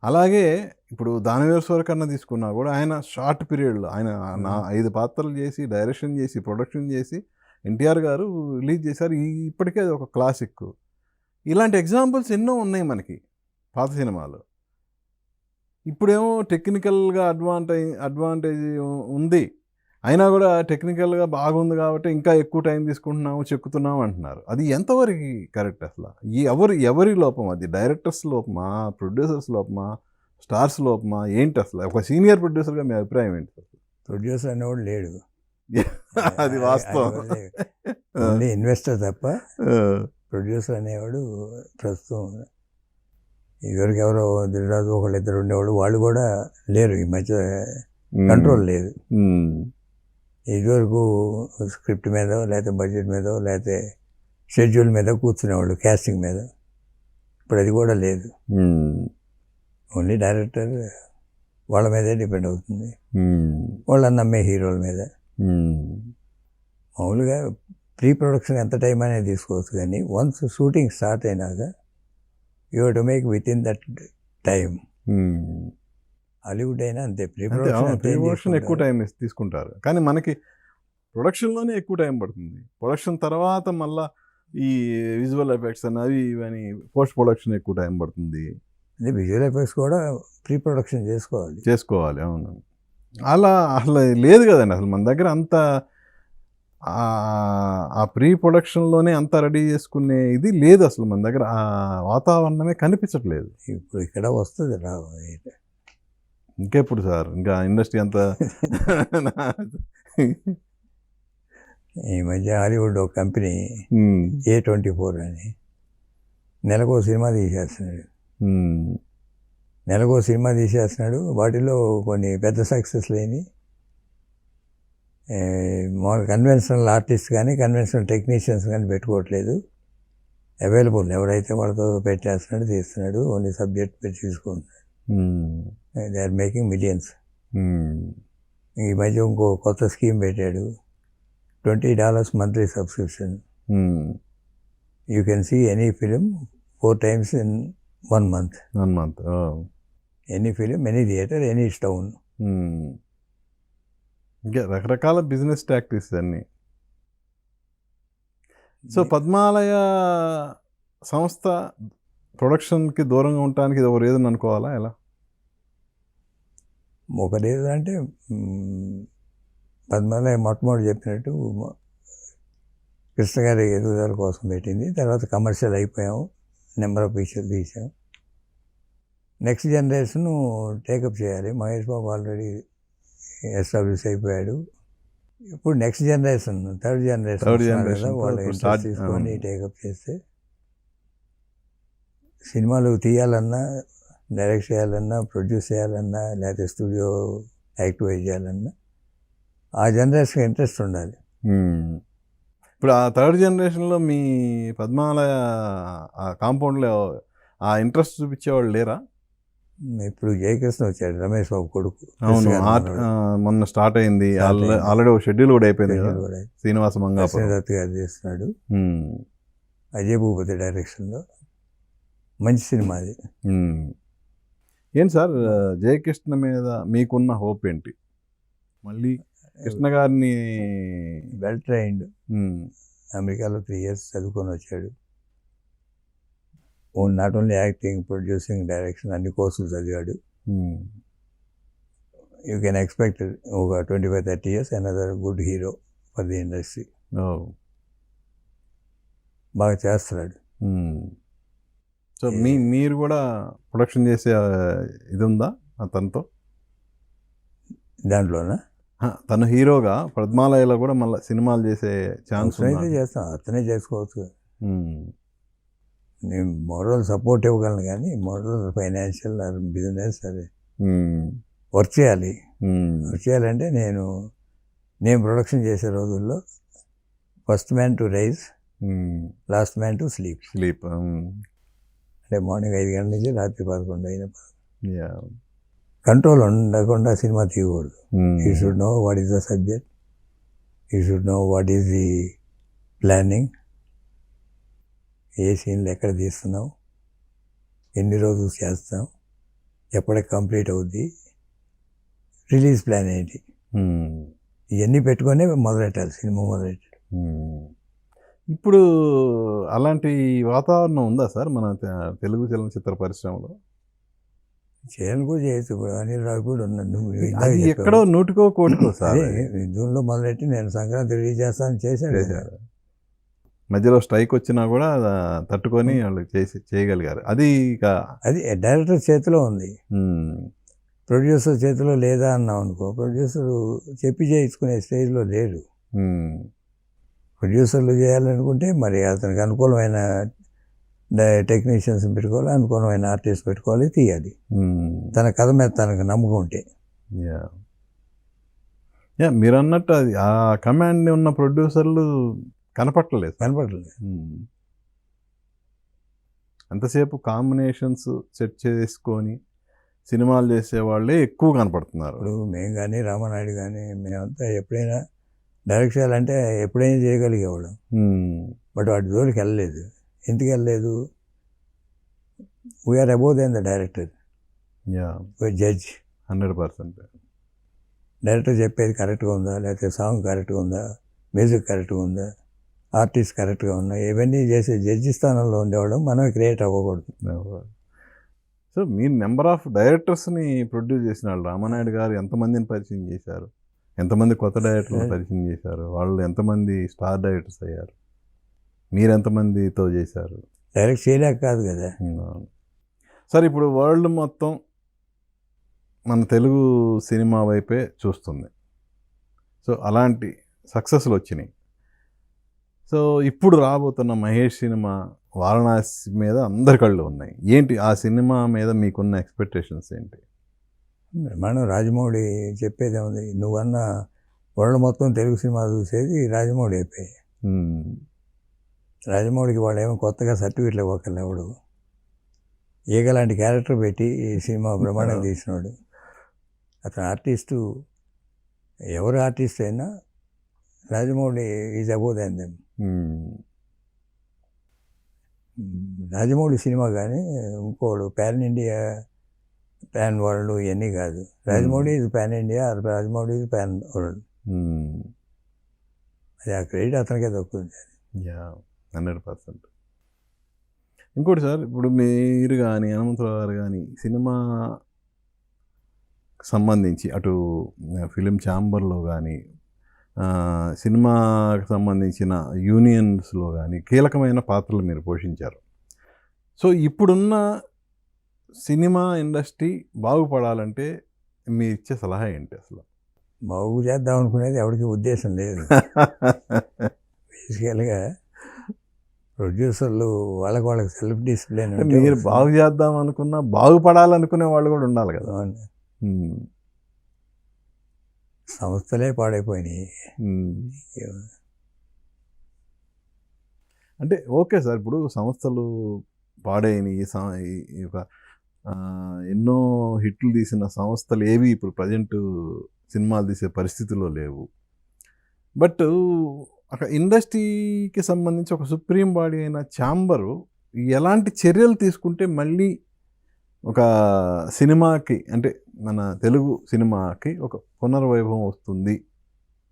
అలాగే ఇప్పుడు దానవీర సూరకర్ణ తీసుకున్నా కూడా ఆయన షార్ట్ పీరియడ్లో ఆయన 5 పాత్రలు చేసి, డైరెక్షన్ చేసి, ప్రొడక్షన్ చేసి ఎన్టీఆర్ గారు రిలీజ్ చేశారు. ఇప్పటికే అది ఒక క్లాసిక్. ఇలాంటి ఎగ్జాంపుల్స్ ఎన్నో ఉన్నాయి మనకి పాత సినిమాలు. ఇప్పుడేమో టెక్నికల్గా అడ్వాంటేజ్ ఉంది, అయినా కూడా టెక్నికల్గా బాగుంది కాబట్టి ఇంకా ఎక్కువ టైం తీసుకుంటున్నాము, చెక్కుతున్నాము అంటున్నారు. అది ఎంతవరకు కరెక్ట్ అసలు? ఎవరి లోపం అది? డైరెక్టర్స్ లోపమా, ప్రొడ్యూసర్స్ లోపమా, స్టార్స్ లోపమా, ఏంటి అసలు? ఒక సీనియర్ ప్రొడ్యూసర్గా మీ అభిప్రాయం ఏంటి అసలు? ప్రొడ్యూసర్ అనేవాడు లేడు, అది వాస్తవం. ఓన్లీ ఇన్వెస్టర్ తప్ప ప్రొడ్యూసర్ అనేవాడు ప్రస్తుతం ఎవరో దిల్రాజు 1-2 ఉండేవాళ్ళు, వాళ్ళు కూడా లేరు ఈ మధ్య. కంట్రోల్ లేదు. ఇదివరకు స్క్రిప్ట్ మీద, లేకపోతే బడ్జెట్ మీద, లేకపోతే షెడ్యూల్ మీద కూర్చునేవాళ్ళు, క్యాస్టింగ్ మీద. ఇప్పుడు అది కూడా లేదు. ఓన్లీ డైరెక్టర్ వాళ్ళ మీదే డిపెండ్ అవుతుంది, వాళ్ళని నమ్మే హీరోల మీద. మామూలుగా ప్రీ ప్రొడక్షన్ ఎంత టైం అనేది తీసుకోవచ్చు, కానీ వన్స్ షూటింగ్ స్టార్ట్ అయినాక you have to make with in that time. Hollywood అయినా అంతే, ప్రీ ప్రొడక్షన్ ఎక్కువ టైం తీసుకుంటారు, కానీ మనకి ప్రొడక్షన్లోనే ఎక్కువ టైం పడుతుంది. ప్రొడక్షన్ తర్వాత మళ్ళీ ఈ విజువల్ ఎఫెక్ట్స్ అని అవి ఇవని పోస్ట్ ప్రొడక్షన్ ఎక్కువ టైం పడుతుంది. అంటే విజువల్ ఎఫెక్ట్స్ కూడా ప్రీ ప్రొడక్షన్ చేసుకోవాలి. అవును. అలా అసలు లేదు కదండి అసలు మన దగ్గర. ఆ ప్రీ ప్రొడక్షన్‌లోనే అంతా రెడీ చేసుకునే ఇది లేదు అసలు మన దగ్గర. ఆ వాతావరణమే కనిపించట్లేదు. ఇప్పుడు ఇక్కడ వస్తుంది ఇంకెప్పుడు సార్? ఇంకా ఇండస్ట్రీ అంతా ఈ మధ్య హాలీవుడ్ ఒక కంపెనీ హ్మ్. A24 అని నెలకో సినిమా తీసేస్తున్నాడు. హ్మ్. నెలకో సినిమా తీసేస్తున్నాడు. వాటిలో కొన్ని పెద్ద సక్సెస్ లేని మామూలు కన్వెన్షనల్ ఆర్టిస్ట్ కానీ కన్వెన్షనల్ టెక్నీషియన్స్ కానీ పెట్టుకోవట్లేదు. అవైలబుల్ ఎవరైతే వాళ్ళతో పెట్టేస్తున్నాడు, తీస్తున్నాడు. ఓన్లీ సబ్జెక్ట్ పెట్టి తీసుకుంటున్నాడు. They are making millions. ఈ మధ్య ఇంకో కొత్త స్కీమ్ పెట్టాడు. $20 monthly subscription. You can see any film 4 times in 1 month. 1 month. Any film, any theatre, any town. ఇంకా రకరకాల బిజినెస్ టాక్టిక్స్ అన్నీ. సో పద్మాలయ సంస్థ ప్రొడక్షన్కి దూరంగా ఉండటానికి ఇది ఒక రీజన్ అనుకోవాలా ఎలా? ఒక రీజన్ అంటే పద్మాలయ మొట్టమొదటి చెప్పినట్టు కృష్ణ గారి ఎదుగుదల కోసం పెట్టింది. తర్వాత కమర్షియల్ అయిపోయాము, నెంబర్ ఆఫ్ పిక్చర్లు తీసాం. నెక్స్ట్ జనరేషన్ టేకప్ చేయాలి. మహేష్ బాబు ఆల్రెడీ ఎస్టాబ్లిష్ అయిపోయాడు. ఇప్పుడు నెక్స్ట్ జనరేషన్, థర్డ్ జనరేషన్ వాళ్ళు ఇంట్రెస్ట్ తీసుకొని టేకప్ చేస్తే సినిమాలు తీయాలన్నా, డైరెక్ట్ చేయాలన్నా, ప్రొడ్యూస్ చేయాలన్నా, లేకపోతే స్టూడియో యాక్టివేట్ చేయాలన్నా ఆ జనరేషన్కి ఇంట్రెస్ట్ ఉండాలి. ఇప్పుడు ఆ థర్డ్ జనరేషన్లో మీ పద్మాలయ ఆ కాంపౌండ్లో ఆ ఇంట్రెస్ట్ చూపించేవాళ్ళు లేరా? ఇప్పుడు జయకృష్ణ వచ్చాడు, రమేష్ బాబు కొడుకు. అవును, మొన్న స్టార్ట్ అయింది. ఆల్రెడీ ఒక షెడ్యూల్ కూడా అయిపోయింది కదా. శ్రీనివాస మంగాపురం దత్ గారు చేస్తున్నాడు. అజయ్ భూపతి డైరెక్షన్లో మంచి సినిమా అది. ఏంటి సార్ జయకృష్ణ మీద మీకున్న హోప్ ఏంటి? మళ్ళీ కృష్ణ గారిని వెల్ ట్రైన్డ్, అమెరికాలో 3 years చదువుకొని వచ్చాడు. Not only acting, producing, direction అన్ని కోర్సులు చదివాడు. యూ కెన్ ఎక్స్పెక్ట్ ఒక 25-30 years another good hero for the industry. బాగా చేస్తున్నాడు. సో మీరు కూడా ప్రొడక్షన్ చేసే ఇది ఉందా తనతో? దాంట్లోనా? తను హీరోగా పద్మాలయలో కూడా మళ్ళీ సినిమాలు చేసే ఛాన్స్ అయితే చేస్తాం, అతనే చేసుకోవచ్చు. నేను మోరల్ సపోర్ట్ ఇవ్వగలను కానీ మోరల్, ఫైనాన్షియల్, బిజినెస్ అది వర్క్ చేయాలి. వర్క్ చేయాలంటే నేను ప్రొడక్షన్ చేసే రోజుల్లో first man to rise, last man to sleep. అంటే మార్నింగ్ 5 గంటల నుంచి రాత్రి 11 అయినా కంట్రోల్ ఉండకుండా సినిమా తీయకూడదు. You should know what is the subject, you should know what is the planning, ఏ సీన్లు ఎక్కడ తీస్తున్నావు, ఎన్ని రోజులు చేస్తాం, ఎప్పటికి కంప్లీట్ అవుద్ది, రిలీజ్ ప్లాన్ ఏంటి, ఇవన్నీ పెట్టుకొని మొదలెట్టాలి సినిమా మొదలెట్టాలి. ఇప్పుడు అలాంటి వాతావరణం ఉందా సార్ మన తెలుగు చలనచిత్ర పరిశ్రమలో? చేయాలని కూడా చేయొచ్చు. ఇప్పుడు అనిల్ రావు కూడా ఉన్నాడు. అది ఎక్కడో నూటికో కోటికో సార్. జూన్లో మొదలెట్టి నేను సంక్రాంతి రిలీజ్ చేస్తాను చేశాడు. మధ్యలో స్ట్రైక్ వచ్చినా కూడా తట్టుకొని వాళ్ళు చేయగలిగారు. అది డైరెక్టర్ చేతిలో ఉంది, ప్రొడ్యూసర్ చేతిలో లేదా అన్నాం అనుకో. ప్రొడ్యూసర్ చెప్పి చేయించుకునే స్టేజ్లో లేడు. ప్రొడ్యూసర్లు చేయాలనుకుంటే మరి అతనికి అనుకూలమైన టెక్నీషియన్స్ పెట్టుకోవాలి, అనుకూలమైన ఆర్టిస్ట్ పెట్టుకోవాలి, తీయాలి. తన కథ మీద తనకు నమ్మకం ఉంటే. మీరు అన్నట్టు అది ఆ కమాండ్ ఉన్న ప్రొడ్యూసర్లు కనపడలేదు. అంతసేపు కాంబినేషన్స్ సెట్ చేసుకొని సినిమాలు చేసేవాళ్ళే ఎక్కువ కనపడుతున్నారు. ఇప్పుడు మేము కానీ రామానాయుడు కానీ మేమంతా ఎప్పుడైనా డైరెక్ట్ చేయాలంటే ఎప్పుడైనా చేయగలిగేవాళ్ళం. బట్ వాటి జోలికి వెళ్ళలేదు. ఎందుకు వెళ్ళలేదు? We are above than the director, judge. 100% director చెప్పేది కరెక్ట్గా ఉందా, లేకపోతే సాంగ్ కరెక్ట్గా ఉందా, మ్యూజిక్ కరెక్ట్గా ఉందా, ఆర్టిస్ట్ కరెక్ట్గా ఉన్నా, ఇవన్నీ చేసే జడ్జి స్థానంలో ఉండేవాడు. మనం క్రియేట్ అవ్వకూడదు. సో మీరు నెంబర్ ఆఫ్ డైరెక్టర్స్ని ప్రొడ్యూస్ చేసిన వాళ్ళు రామానాయుడు గారు ఎంతమందిని పరిచయం చేశారు? ఎంతమంది కొత్త డైరెక్టర్లు పరిచయం చేశారు? వాళ్ళు ఎంతమంది స్టార్ డైరెక్టర్స్ అయ్యారు? మీరు ఎంతమందితో చేశారు? డైరెక్ట్ చేయలేక కాదు కదా. సార్ ఇప్పుడు వరల్డ్ మొత్తం మన తెలుగు సినిమా వైపే చూస్తుంది. సో అలాంటి సక్సెస్లు వచ్చినాయి. సో ఇప్పుడు రాబోతున్న మహేష్ సినిమా వారణాసి మీద అందరి కళ్ళు ఉన్నాయి. ఏంటి ఆ సినిమా మీద మీకున్న ఎక్స్పెక్టేషన్స్ ఏంటి? మనం రాజమౌళి చెప్పేది ఏముంది, నువ్వన్న వరల్డ్ మొత్తం తెలుగు సినిమా చూసేది రాజమౌళి అయిపోయి. రాజమౌళికి వాడు ఏమో కొత్తగా సర్టిఫికెట్లు ఇవ్వకల్లా ఎవడు, ఈగలాంటి క్యారెక్టర్ పెట్టి ఈ సినిమా బ్రహ్మాండం తీసినాడు. అతను ఆర్టిస్టు, ఎవరు ఆర్టిస్ట్ అయినా Rajamouli is above than them. Rajamouli cinema కానీ ఇంకోడు ప్యాన్ ఇండియా ప్యాన్ వరల్డ్ ఇవన్నీ కాదు. Rajamouli is pan India, Rajamouli is pan world. అది ఆ క్రెడిట్ అతనికే దక్కుతుంది. 100%. ఇంకోటి సార్, ఇప్పుడు మీరు కానీ హనుమంతరావు గారు కానీ సినిమా సంబంధించి అటు ఫిలిం ఛాంబర్లో కానీ సినిమాకి సంబంధించిన యూనియన్స్లో కానీ కీలకమైన పాత్రలు మీరు పోషించారు. సో ఇప్పుడున్న సినిమా ఇండస్ట్రీ బాగుపడాలంటే మీరు ఇచ్చే సలహా ఏంటి? అసలు బాగు చేద్దాం అనుకునేది ఎవరికి ఉద్దేశం లేదు. బేసికల్గా ప్రొడ్యూసర్లు వాళ్ళకి సెల్ఫ్ డిసిప్లిన్. మీరు బాగు చేద్దాం అనుకున్నా బాగుపడాలనుకునే వాళ్ళు కూడా ఉండాలి కదా. సంస్థలే పాడైపోయినాయి. అంటే ఓకే సార్, ఇప్పుడు సంస్థలు పాడైనవి, ఒక ఎన్నో హిట్లు తీసిన సంస్థలు ఏవి ఇప్పుడు ప్రజెంట్ సినిమాలు తీసే పరిస్థితిలో లేవు. బట్ అక్కడ ఇండస్ట్రీకి సంబంధించి ఒక సుప్రీం బాడీ అయిన ఛాంబరు ఎలాంటి చర్యలు తీసుకుంటే మళ్ళీ ఒక సినిమాకి, అంటే మన తెలుగు సినిమాకి ఒక పునర్వైభవం వస్తుంది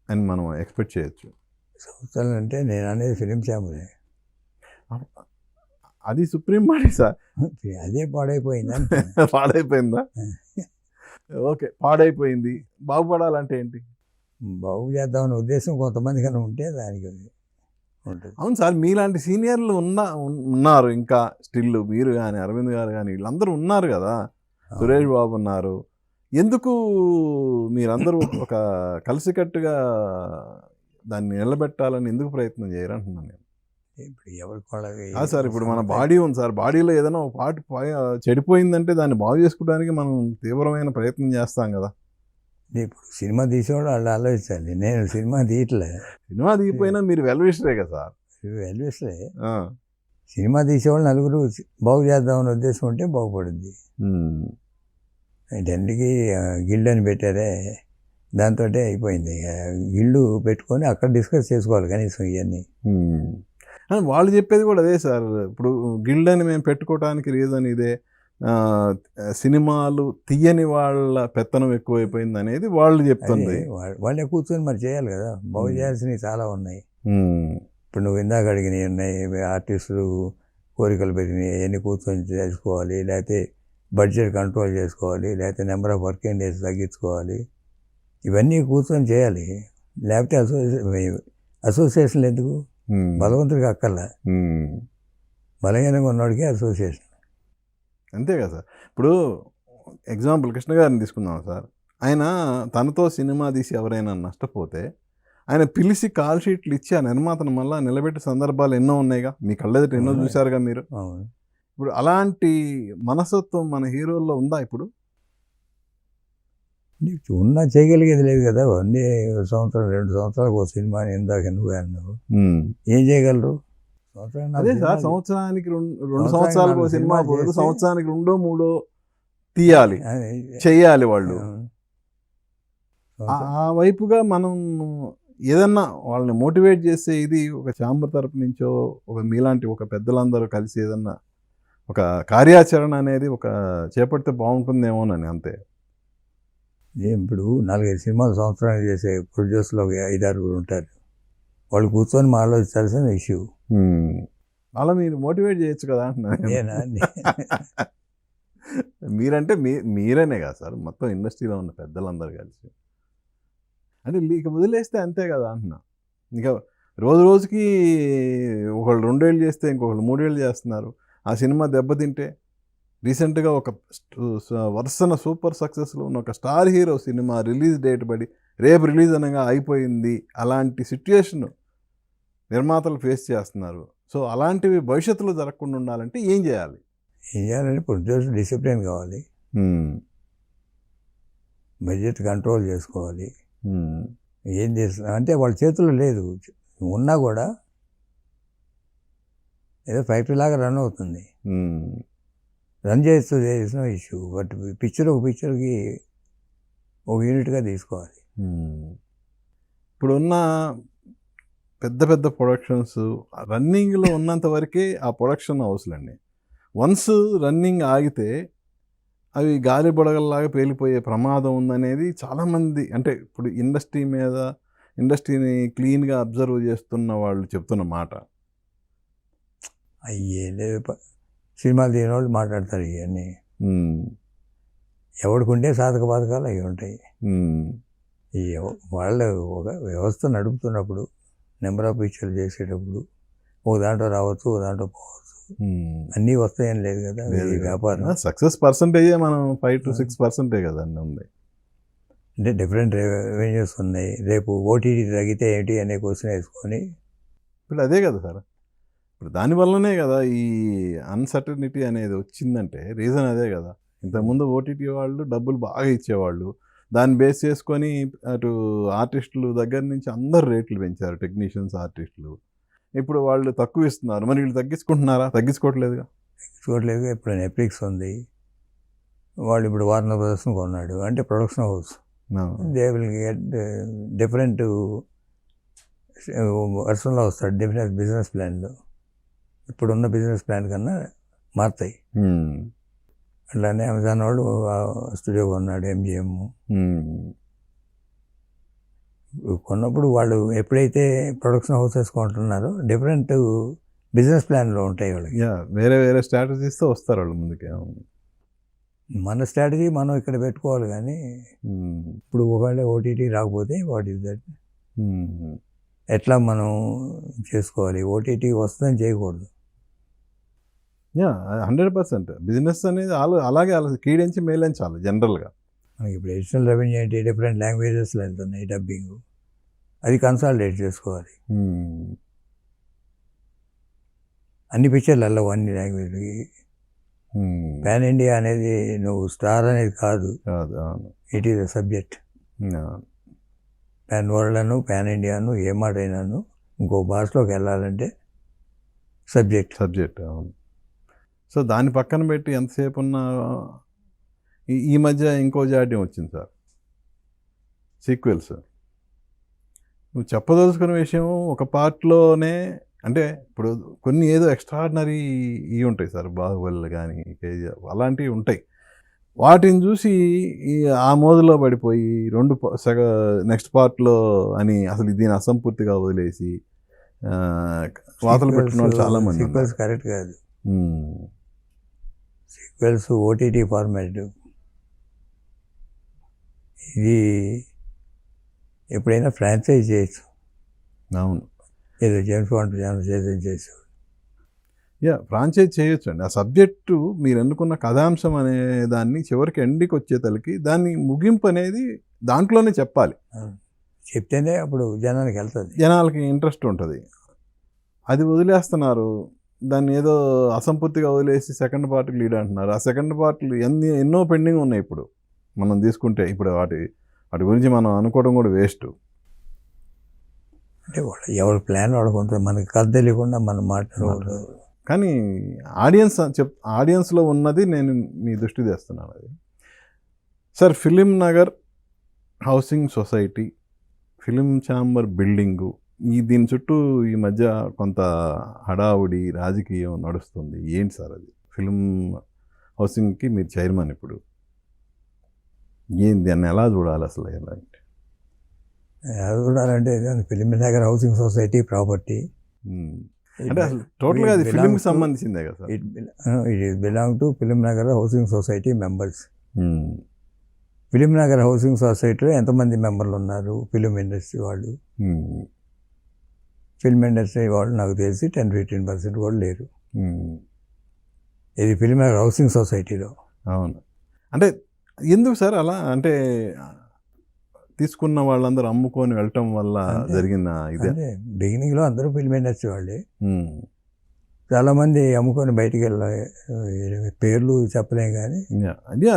అని మనం ఎక్స్పెక్ట్ చేయొచ్చు? సంస్థలు అంటే నేను అనేది ఫిలిం ఛాంబరే. అది సుప్రీం బాడీ సార్. అదే పాడైపోయిందా? పాడైపోయిందా? ఓకే, పాడైపోయింది. బాగుపడాలంటే ఏంటి? బాగు చేద్దామనే ఉద్దేశం కొంతమంది కన్నా ఉంటే దానికి ఉంటుంది. అవును సార్, మీలాంటి సీనియర్లు ఉన్నారు ఇంకా స్టిల్. మీరు కానీ అరవింద్ గారు కానీ వీళ్ళందరూ ఉన్నారు కదా, సురేష్ బాబు ఉన్నారు. ఎందుకు మీరందరూ ఒక కలిసికట్టుగా దాన్ని నిలబెట్టాలని ఎందుకు ప్రయత్నం చేయరంటున్నాను నేను. ఇప్పుడు ఎవరికి సార్, ఇప్పుడు మన బాడీ ఉంది సార్, బాడీలో ఏదైనా ఒక పార్ట్ చెడిపోయిందంటే దాన్ని బాగు చేసుకోవడానికి మనం తీవ్రమైన ప్రయత్నం చేస్తాం కదా. ఇప్పుడు సినిమా తీసేవాడు వాళ్ళు ఆలోచించాలి. నేను సినిమా తీయట్లే. సినిమా తీయపోయినా మీరు వెల్విషరే కదా సార్. వెల్విషరే. సినిమా తీసేవాళ్ళు నలుగురు బాగు చేద్దామని ఉద్దేశం ఉంటే బాగుపడుద్ది. ఢిల్లీకి గిల్డ్ అని పెట్టారే, దాంతో అయిపోయింది. గిల్డు పెట్టుకొని అక్కడ డిస్కస్ చేసుకోవాలి కనీసం ఇవన్నీ. వాళ్ళు చెప్పేది కూడా అదే సార్. ఇప్పుడు గిల్డ్ అని మేము పెట్టుకోవడానికి రీజన్ ఇదే, సినిమాలు తీయని వాళ్ళ పెత్తనం ఎక్కువైపోయింది అనేది వాళ్ళు చెప్తుంది. వాళ్ళే కూర్చొని మరి చేయాలి కదా. బాగు చేయాల్సినవి చాలా ఉన్నాయి. ఇప్పుడు నువ్వు ఇందాక అడిగినవి ఉన్నాయి, ఆర్టిస్టులు కోరికలు పెట్టినవి, అవన్నీ కూర్చొని చేసుకోవాలి. లేకపోతే బడ్జెట్ కంట్రోల్ చేసుకోవాలి, లేకపోతే నెంబర్ ఆఫ్ వర్కింగ్ డేస్ తగ్గించుకోవాలి. ఇవన్నీ కూర్చొని చేయాలి. లేకపోతే అసోసియేషన్లు ఎందుకు? బలవంతుడికి అక్కర్లా, బలహీనంగా ఉన్నవాడికి అసోసియేషన్. అంతే కదా సార్. ఇప్పుడు ఎగ్జాంపుల్ కృష్ణ గారిని తీసుకుందాం సార్. ఆయన తనతో సినిమా తీసి ఎవరైనా నష్టపోతే ఆయన పిలిచి కాల్ షీట్లు ఇచ్చి ఆ నిర్మాతను మళ్ళీ నిలబెట్టే సందర్భాలు ఎన్నో ఉన్నాయిగా, మీ కళ్ళెదుట ఎన్నో చూశారుగా మీరు. ఇప్పుడు అలాంటి మనస్తత్వం మన హీరోల్లో ఉందా? ఇప్పుడు ఉన్నా చేయగలిగేది లేదు కదా. అన్నీ సంవత్సరం 2 సంవత్సరాలకు ఒక సినిమా ఇందాక నువ్వు అన్నావు, ఏం చేయగలరు? అదే సార్, సంవత్సరానికి 2 సంవత్సరాలకు ఒక సినిమా పోదు, సంవత్సరానికి 2, 3 తీయాలి, చెయ్యాలి వాళ్ళు. ఆ వైపుగా మనం ఏదన్నా వాళ్ళని మోటివేట్ చేస్తే, ఇది ఒక ఛాంబర్ తరపు నుంచో ఒక మీలాంటి ఒక పెద్దలందరూ కలిసి ఏదన్నా ఒక కార్యాచరణ అనేది ఒక చేపడితే బాగుంటుందేమోనని. అంతే. ఇప్పుడు 4-5 సినిమాలు సంవత్సరానికి చేసే ప్రొడ్యూసర్లు 5-6 ఉంటారు. వాళ్ళు కూర్చొని మా ఆలోచించాల్సిన ఇష్యూ. అలా మీరు మోటివేట్ చేయొచ్చు కదా అంటున్నాను. మీరంటే మీరేనే కదా సార్, మొత్తం ఇండస్ట్రీలో ఉన్న పెద్దలందరూ కలిసి. అంటే ఇక వదిలేస్తే అంతే కదా అంటున్నా. ఇక రోజు రోజుకి ఒకళ్ళు 2 ఏళ్ళు చేస్తే ఇంకొకళ్ళు 3 ఏళ్ళు చేస్తున్నారు. ఆ సినిమా దెబ్బతింటే రీసెంట్‌గా ఒక వరుసన సూపర్ సక్సెస్‌లో ఉన్న ఒక star hero cinema release date పడి రేపు రిలీజ్ అనగా అయిపోయింది. అలాంటి సిట్యుయేషన్ నిర్మాతలు ఫేస్ చేస్తున్నారు. సో, అలాంటివి భవిష్యత్తులో జరగకుండా ఉండాలంటే ఏం చేయాలి? ఏం చేయాలంటే ప్రొడ్యూసర్ డిసిప్లిన్ కావాలి, హ్మ్. బడ్జెట్ కంట్రోల్ చేసుకోవాలి. హ్మ్. ఏం చేస్తున్నా అంటే వాళ్ళ చేతుల్లో లేదు. ఉన్నా కూడా ఏదో ఫ్యాక్టరీ లాగా రన్ అవుతుంది. హ్మ్. రన్ చేయొచ్చు, there is no issue. But ఒక పిక్చర్కి ఒక యూనిట్గా తీసుకోవాలి. హ్మ్. ఇప్పుడున్న పెద్ద పెద్ద ప్రొడక్షన్స్ రన్నింగ్‌లో ఉన్నంత వరకే ఆ ప్రొడక్షన్ హౌస్‌లండి. వన్స్ రన్నింగ్ ఆగితే అవి గాలి బుడగల్లాగా పేలిపోయే ప్రమాదం ఉందనేది చాలామంది, అంటే ఇప్పుడు ఇండస్ట్రీని క్లీన్‌గా అబ్జర్వ్ చేస్తున్న వాళ్ళు చెప్తున్న మాట. అయ్యే సినిమాలు తీయని వాళ్ళు మాట్లాడతారు ఇవన్నీ. హ్మ్. ఎవరికి ఉండే సాధక బాధకాలు అవి ఉంటాయి. హ్మ్. ఈ వాళ్ళు ఒక వ్యవస్థ నడుపుతున్నప్పుడు, నెంబర్ ఆఫ్ పిక్చర్లు చేసేటప్పుడు ఒక దాంట్లో రావచ్చు, ఒక దాంట్లో పోవచ్చు. హ్మ్. అన్నీ వస్తాయని లేదు కదా, ఇది వ్యాపారం. సక్సెస్ పర్సెంటేజే మనం 5-6% కదండి ఉంది. అంటే డిఫరెంట్ రెవెన్యూస్ ఉన్నాయి. రేపు ఓటీటీ తగ్గితే ఏంటి అనే క్వశ్చన్ వేసుకొని ఇప్పుడు అదే కదా సార్. ఇప్పుడు దానివల్లనే కదా ఈ అన్‌సర్టెనిటీ అనేది వచ్చిందంటే రీజన్ అదే కదా. ఇంతకుముందు ఓటీటీ వాళ్ళు డబ్బులు బాగా ఇచ్చేవాళ్ళు. దాన్ని బేస్ చేసుకొని అటు ఆర్టిస్టులు దగ్గర నుంచి అందరూ రేట్లు పెంచారు. టెక్నీషియన్స్, ఆర్టిస్టులు. ఇప్పుడు వాళ్ళు తక్కువ ఇస్తున్నారు. మరి వీళ్ళు తగ్గించుకుంటున్నారా? తగ్గించుకోవట్లేదుగా. చూడలేదు. ఇప్పుడు నెట్ఫ్లిక్స్ ఉంది, వాళ్ళు ఇప్పుడు వార్నర్ బ్రదర్స్ని కొన్నాడు అంటే production house. They will get different వర్షన్లో వస్తాడు, డిఫరెంట్ బిజినెస్ ప్లాన్లో. ఇప్పుడున్న బిజినెస్ ప్లాన్ కన్నా మారుతాయి. అట్లానే అమెజాన్ వాళ్ళు స్టూడియో కొన్నాడు, ఎంజిఎం. కొన్నప్పుడు వాళ్ళు ఎప్పుడైతే ప్రొడక్షన్ హౌసెస్ కొంటున్నారో డిఫరెంట్ బిజినెస్ ప్లాన్లో ఉంటాయి వాళ్ళకి. వేరే వేరే స్ట్రాటజీస్తో వస్తారు వాళ్ళు ముందుకే. మన స్ట్రాటజీ మనం ఇక్కడ పెట్టుకోవాలి కానీ ఇప్పుడు ఒకవేళ ఓటీటీ రాకపోతే వాట్ ఈస్ దట్, ఎట్లా మనం చేసుకోవాలి? ఓటీటీ వస్తుందని చేయకూడదు. 100% బిజినెస్ అనేది అలాగే కీడించి మేలించాలి జనరల్గా. మనకి ఇప్పుడు అడిషనల్ రెవెన్యూ ఏంటి, డిఫరెంట్ లాంగ్వేజెస్లో వెళ్తున్నాయి డబ్బింగ్, అది కన్సాలిడేట్ చేసుకోవాలి. అన్ని పిక్చర్లు వెళ్ళవు అన్ని లాంగ్వేజ్కి. పాన్ ఇండియా అనేది నువ్వు స్టార్ అనేది కాదు, it is a subject. Pan world Anu pan ఇండియాను ఏ మాట అయినాను ఇంకో భాషలోకి వెళ్ళాలంటే సబ్జెక్ట్. అవును. సో దాన్ని పక్కన పెట్టి ఎంతసేపు ఉన్న ఈ మధ్య ఇంకో జాడ్యం వచ్చింది సార్, సీక్వెల్స్. నువ్వు చెప్పదలుచుకున్న విషయం ఒక పార్ట్లోనే, అంటే ఇప్పుడు కొన్ని ఏదో ఎక్స్ట్రాడినరీ ఇవి ఉంటాయి సార్, బాహుబలి కానీ కేజీఎఫ్ అలాంటివి ఉంటాయి. వాటిని చూసి ఆ మోజులో పడిపోయి నెక్స్ట్ పార్ట్లో అని అసలు దీని అసంపూర్తిగా వదిలేసి వాతలు పెట్టిన వాళ్ళు చాలామంది. సీక్వెల్స్ కరెక్ట్ కాదు. Sequels OTT format. ఇది ఎప్పుడైనా ఫ్రాంచైజ్ చేయొచ్చు. అవును, ఏదో జేమ్స్ బాండ్ చేసి ఫ్రాంచైజ్ చేయొచ్చు అండి. ఆ సబ్జెక్టు మీరు ఎన్నుకున్న కథాంశం అనే దాన్ని చివరికి ఎండికి వచ్చేతలకి దాన్ని ముగింపు అనేది దాంట్లోనే చెప్పాలి. చెప్తేనే అప్పుడు జనానికి వెళ్తుంది, జనాలకి ఇంట్రెస్ట్ ఉంటుంది. అది వదిలేస్తున్నారు, దాన్ని ఏదో అసంపూర్తిగా వదిలేసి సెకండ్ పార్ట్కి లీడ్ అంటున్నారు. ఆ సెకండ్ పార్ట్లు ఎన్నో పెండింగ్ ఉన్నాయి ఇప్పుడు మనం తీసుకుంటే. ఇప్పుడు వాటి గురించి మనం అనుకోవడం కూడా వేస్ట్. అంటే ఎవరి ప్లాన్ వాడుకుంటారు, మనకి కథ తెలియకుండా మనం మాట్లాడకూడదు. కానీ ఆడియన్స్లో ఉన్నది నేను మీ దృష్టి తెస్తున్నాను. అది sir, film Nagar housing society, film chamber building, దీని చుట్టూ ఈ మధ్య కొంత హడావుడి రాజకీయం నడుస్తుంది. ఏంటి సార్ అది? ఫిలిం హౌసింగ్కి మీరు చైర్మన్, ఇప్పుడు దాన్ని ఎలా చూడాలి అసలు? ఎలా చూడాలంటే film Nagar housing society property, అంటే అసలు టోటల్గా అది ఫిలింకి సంబంధించిందే కదా sir? It is belong to film Nagar housing society members. Film Nagar housing సొసైటీలో ఎంతమంది మెంబర్లు ఉన్నారు ఫిలిం ఇండస్ట్రీ వాళ్ళు? ఫిల్మ్ ఇండస్ట్రీ వాళ్ళు నాకు తెలిసి 10-15% కూడా లేరు. ఇది ఫిలిం నగర్ హౌసింగ్ సొసైటీలో. అవును. అంటే ఎందుకు సార్ అలా? అంటే తీసుకున్న వాళ్ళందరూ అమ్ముకొని వెళ్ళటం వల్ల జరిగిన ఇదే? అంటే బిగినింగ్లో అందరూ ఫిల్మ్ ఇండస్ట్రీ వాళ్ళే. చాలామంది అమ్ముకొని బయటికి వెళ్ళాలి, పేర్లు చెప్పలేం కానీ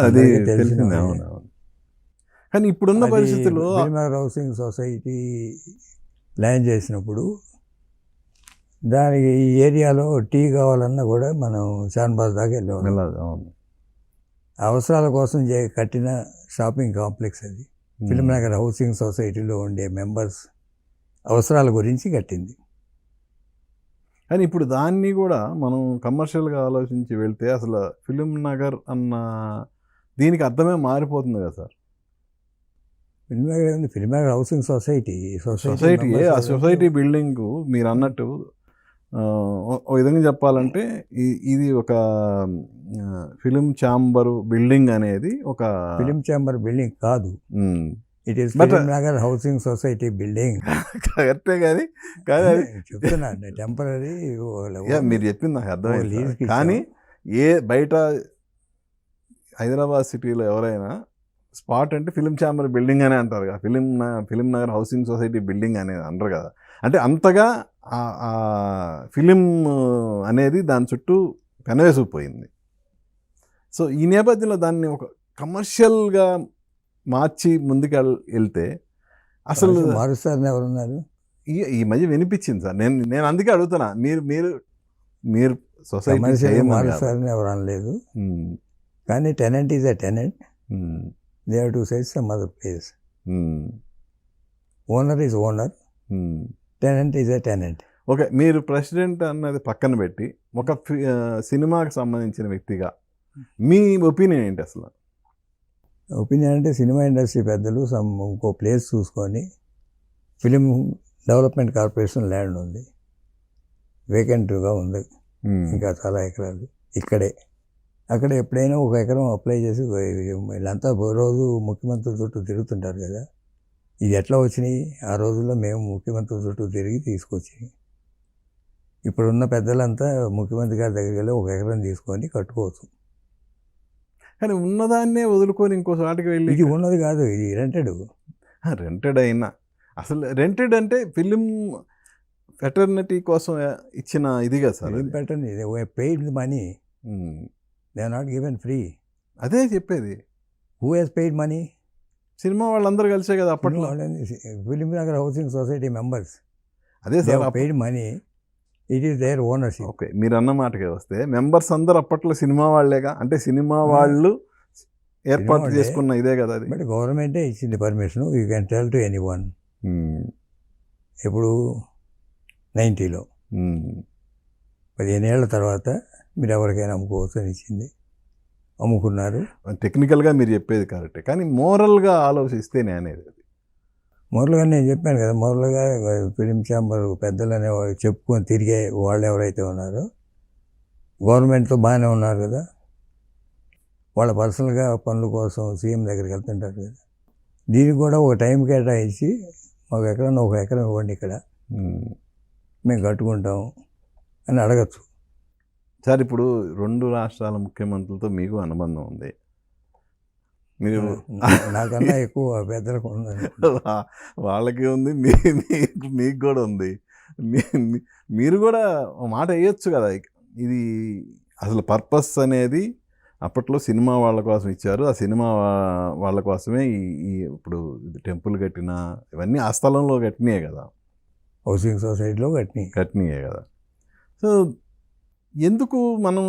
అది తెలిసింది. అవును అవును. కానీ ఇప్పుడున్న పరిస్థితుల్లో film Nagar housing society land చేసినప్పుడు దానికి ఈ ఏరియాలో టీ కావాలన్నా కూడా మనం షాన్బాజ్ దాకా వెళ్ళాలి. అవును. అవసరాల కోసం కట్టిన షాపింగ్ కాంప్లెక్స్ అది. ఫిలిం నగర్ హౌసింగ్ సొసైటీలో ఉండే మెంబర్స్ అవసరాల గురించి కట్టింది. కానీ ఇప్పుడు దాన్ని కూడా మనం కమర్షియల్గా ఆలోచించి వెళ్తే అసలు ఫిలిం నగర్ అన్న దీనికి అర్థమే మారిపోతుంది కదా sir. Film Nagar housing society ఆ సొసైటీ బిల్డింగ్ మీరు అన్నట్టు ఓ విధంగా చెప్పాలంటే ఇది ఒక ఫిలిం ఛాంబర్ బిల్డింగ్ అనేది ఒక ఫిలిం ఛాంబర్ బిల్డింగ్ కాదు, it is film Nagar housing society building. కరెక్టే కానీ చెప్తున్నాను టెంపరీ. మీరు చెప్పింది నాకు అర్థమైంది. కానీ బయట హైదరాబాద్ సిటీలో ఎవరైనా స్పాట్ అంటే ఫిలిం ఛాంబర్ బిల్డింగ్ అనే అంటారు కదా, film Nagar housing society building అనేది అంటారు కదా. అంటే అంతగా ఫిలిం అనేది దాని చుట్టూ పెనవేసుకుపోయింది. సో ఈ నేపథ్యంలో దాన్ని ఒక కమర్షియల్గా మార్చి ముందుకు వెళ్తే అసలు మారుస్తారని ఎవరున్నారు? ఈ మధ్య వినిపించింది సార్. నేను అందుకే అడుగుతున్నా, మీరు సొసైటీ మారుస్తారని ఎవరు అనలేదు. కానీ tenant is a tenant, they have to say some other place. Owner is owner, tenant is a tenant. Okay, మీరు ప్రెసిడెంట్ అన్నది పక్కన పెట్టి ఒక సినిమాకి సంబంధించిన వ్యక్తిగా మీ ఒపీనియన్ ఏంటి అసలు? ఒపీనియన్ అంటే సినిమా ఇండస్ట్రీ పెద్దలు ఇంకో ప్లేస్ చూసుకొని, ఫిలిం డెవలప్మెంట్ కార్పొరేషన్ ల్యాండ్ ఉంది, వేకెంట్గా ఉంది, ఇంకా చాలా ఎకరాలు ఇక్కడే. అక్కడ ఎప్పుడైనా ఒక ఎకరం అప్లై చేసి వీళ్ళంతా రోజు ముఖ్యమంత్రి చుట్టూ తిరుగుతుంటారు కదా, ఇది ఎట్లా వచ్చినాయి? ఆ రోజుల్లో మేము ముఖ్యమంత్రి చుట్టూ తిరిగి తీసుకొచ్చి, ఇప్పుడున్న పెద్దలంతా ముఖ్యమంత్రి గారి దగ్గరికి వెళ్ళి ఒక ఎకరం తీసుకొని కట్టుకోవచ్చు. కానీ ఉన్నదాన్నే వదులుకొని ఇంకో చాటుకి వెళ్ళి, ఇది ఉన్నది కాదు, ఇది రెంటెడ్. రెంటెడ్ అయినా అసలు రెంటెడ్ అంటే ఫిలిం ఫెటర్నిటీ కోసం ఇచ్చిన ఇది కదా sir. Film paid money, they are not given free. అదే చెప్పేది. Who has paid money? సినిమా వాళ్ళందరూ కలిసే కదా అప్పట్లో. Film Nagar housing society members. అదే sir, paid money, it is their ownership. Okay, మీరు అన్న మాటకే వస్తే మెంబర్స్ అందరూ అప్పట్లో సినిమా వాళ్ళేగా, అంటే సినిమా వాళ్ళు ఏర్పాటు చేసుకున్న ఇదే కదా అది. బట్ గవర్నమెంటే ఇచ్చింది permission, you can tell to any one. ఇప్పుడు 90లో 15 ఏళ్ల తర్వాత మీరు ఎవరికైనా అమ్ముకోవచ్చు అని ఇచ్చింది, అమ్ముకున్నారు. టెక్నికల్గా మీరు చెప్పేది కరెక్టే, కానీ మోరల్గా ఆలోచిస్తే అనేది మోరల్గా నేను చెప్పాను కదా, మోరల్గా ఫిలిం ఛాంబర్ పెద్దలు అనేవాళ్ళు చెప్పుకొని తిరిగే వాళ్ళు ఎవరైతే ఉన్నారో గవర్నమెంట్తో బాగానే ఉన్నారు కదా, వాళ్ళ పర్సనల్గా పనుల కోసం సీఎం దగ్గరికి వెళ్తుంటారు కదా, దీనికి కూడా ఒక టైం కేటాయించి ఒక ఎకరం ఇవ్వండి, ఇక్కడ మేము కట్టుకుంటాం అని అడగచ్చు. సార్, ఇప్పుడు 2 రాష్ట్రాల ముఖ్యమంత్రులతో మీకు అనుబంధం ఉంది. మీరు నాకన్నా ఎక్కువ పెద్దలకు ఉంది. వాళ్ళకి ఉంది, మీకు కూడా ఉంది. మీరు కూడా మాట వేయొచ్చు కదా. ఇది అసలు పర్పస్ అనేది అప్పట్లో సినిమా వాళ్ళ కోసం ఇచ్చారు, ఆ సినిమా వాళ్ళ కోసమే ఈ ఇప్పుడు టెంపుల్ కట్టిన ఇవన్నీ ఆ స్థలంలో కట్టినాయే కదా, హౌసింగ్ సొసైటీలో కట్టినాయే కదా. సో ఎందుకు మనం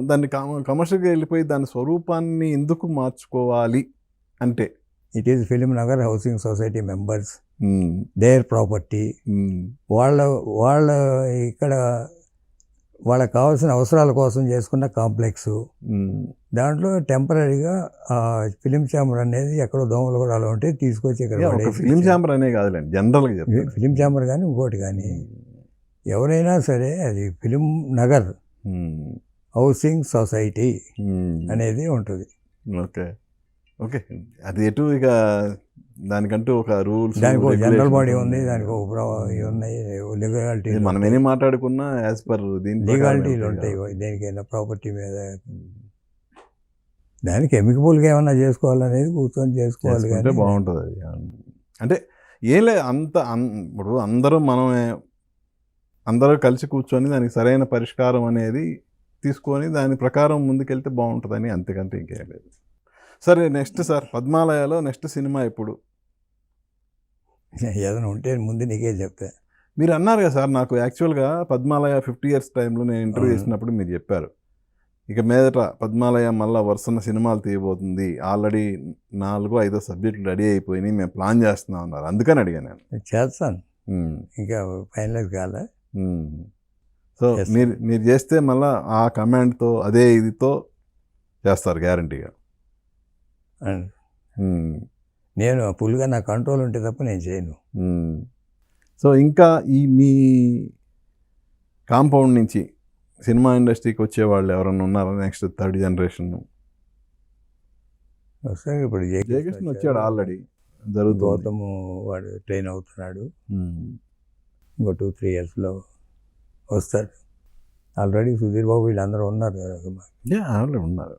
దాన్ని కమర్షియల్గా వెళ్ళిపోయి దాని స్వరూపాన్ని ఎందుకు మార్చుకోవాలి అంటే, it is film Nagar housing society members, there property, వాళ్ళ ఇక్కడ వాళ్ళకి కావాల్సిన అవసరాల కోసం చేసుకున్న కాంప్లెక్స్. దాంట్లో టెంపరీగా ఫిలిం ఛాంబర్ అనేది ఎక్కడో దోమలు కూడా అలా ఉంటే తీసుకొచ్చి ఇక్కడ ఫిలిం ఛాంబర్ అనే కాదులేండి, జనరల్గా ఫిలిం ఛాంబర్ కానీ ఇంకోటి కానీ ఎవరైనా సరే అది ఫిలిం నగర్ హౌసింగ్ సొసైటీ అనేది ఉంటుంది. Okay okay. అది ఎటు ఇక దానికంటూ ఒక రూల్స్, దానికి ఒక జనరల్ regulations బాడీ ఉంది, ఉన్నాయి. దానికి ఒక ఇవి ఉన్నాయి, లీగాలిటీలు ఇది మనం ఎన్ని మాట్లాడుకున్నా యాజ్ పర్ దీని ప్రకారం లీగాలిటీలు ఉంటాయి ఉంటాయి కాబట్టి. దేనికైనా ప్రాపర్టీ మీద. దానికి ఎమికబుల్గా ఏమన్నా చేసుకోవాలనేది కూర్చొని చేసుకోవాలి చేసుకుంటే కానీ బాగుంటుంది అది. అంటే ఏం లేదు ఇప్పుడు అందరూ మనమే అందరూ కలిసి కూర్చొని దానికి సరైన పరిష్కారం అనేది తీసుకొని దాని ప్రకారం ముందుకెళ్తే బాగుంటుందని, అంతకంటే ఇంకేం లేదు. సరే, నెక్స్ట్ సార్ పద్మాలయలో నెక్స్ట్ సినిమా ఎప్పుడు? ఏదైనా ఉంటే ముందు నీకే చెప్తా. మీరు అన్నారు కదా సార్, నాకు యాక్చువల్గా పద్మాలయ 50 years టైంలో నేను ఇంటర్వ్యూ అవును. చేసినప్పుడు మీరు చెప్పారు, ఇక మీదట పద్మాలయ మళ్ళీ వరుసన సినిమాలు తీయబోతుంది, ఆల్రెడీ 4-5 సబ్జెక్టులు రెడీ అయిపోయినాయి, మేము ప్లాన్ చేస్తున్నాం అన్నారు. అందుకని అడిగాను నేను. చేస్తాను, ఉమ్, ఇంకా ఫైనలైజ్ కాలే. ఉమ్. So Yes. మీరు చేస్తే మళ్ళీ ఆ కమాండ్తో అదే ఇదితో చేస్తారు గ్యారంటీగా. అండ్ నేను ఫుల్గా నా కంట్రోల్ ఉంటే తప్ప నేను చేయను. సో ఇంకా ఈ మీ కాంపౌండ్ నుంచి సినిమా ఇండస్ట్రీకి వచ్చే వాళ్ళు ఎవరన్నా ఉన్నారా? Next 3rd generation. వస్తాను ఇప్పుడు జయకృష్ణ వచ్చాడు, ఆల్రెడీ జరుగుతుంది. గౌతమ్ వాడు ట్రైన్ అవుతున్నాడు, ఇంకో 2-3 yearsలో వస్తాడు. ఆల్రెడీ సుధీర్ బాబు వీళ్ళందరూ ఉన్నారు కదా. ఆల్రెడీ ఉన్నారు.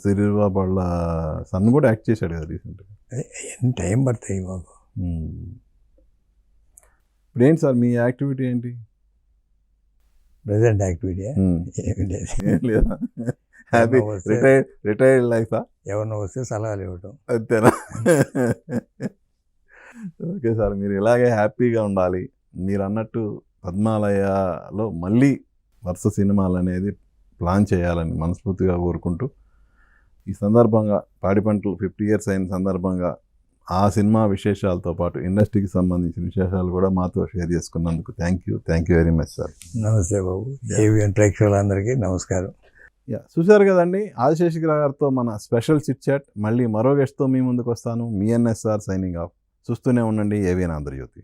సిరిబాబు వాళ్ళ సన్ కూడా యాక్ట్ చేశాడు కదా రీసెంట్గా. ఎన్ని టైం పడతాయి మాకు. ఇప్పుడు ఏంటి సార్ మీ యాక్టివిటీ ఏంటి? ప్రజెంట్ యాక్టివిటీ ఉమ్. ఏమి లేదు. ఏం లేదా? హ్యాపీ ఎవరన్నా వస్తే- రిటైర్డ్ లైఫా? ఎవరినో వస్తే సలహాలు ఇవ్వటం. అంతేనా? ఓకే సార్, మీరు ఇలాగే హ్యాపీగా ఉండాలి. మీరు అన్నట్టు పద్మాలయలో మళ్ళీ వరుస సినిమాలు అనేది ప్లాన్ చేయాలని మనస్ఫూర్తిగా కోరుకుంటూ, ఈ సందర్భంగా పాడి పంటలు 50 years అయిన సందర్భంగా ఆ సినిమా విశేషాలతో పాటు ఇండస్ట్రీకి సంబంధించిన విశేషాలు కూడా మాతో షేర్ చేసుకున్నందుకు thank you very much sir. నమస్తే బాబు. ఏవిఎన్ ప్రేక్షకులందరికీ నమస్కారం. చూశారు కదండి, ఆదిశేషగిరి గారితో మన స్పెషల్ చిట్ చాట్. మళ్ళీ మరో గెస్ట్తో మీ ముందుకు వస్తాను. మీ ఎన్ఎస్ఆర్ సైనింగ్ ఆఫ్. చూస్తూనే ఉండండి ఏవిఎన్ ఆంధ్రజ్యోతి.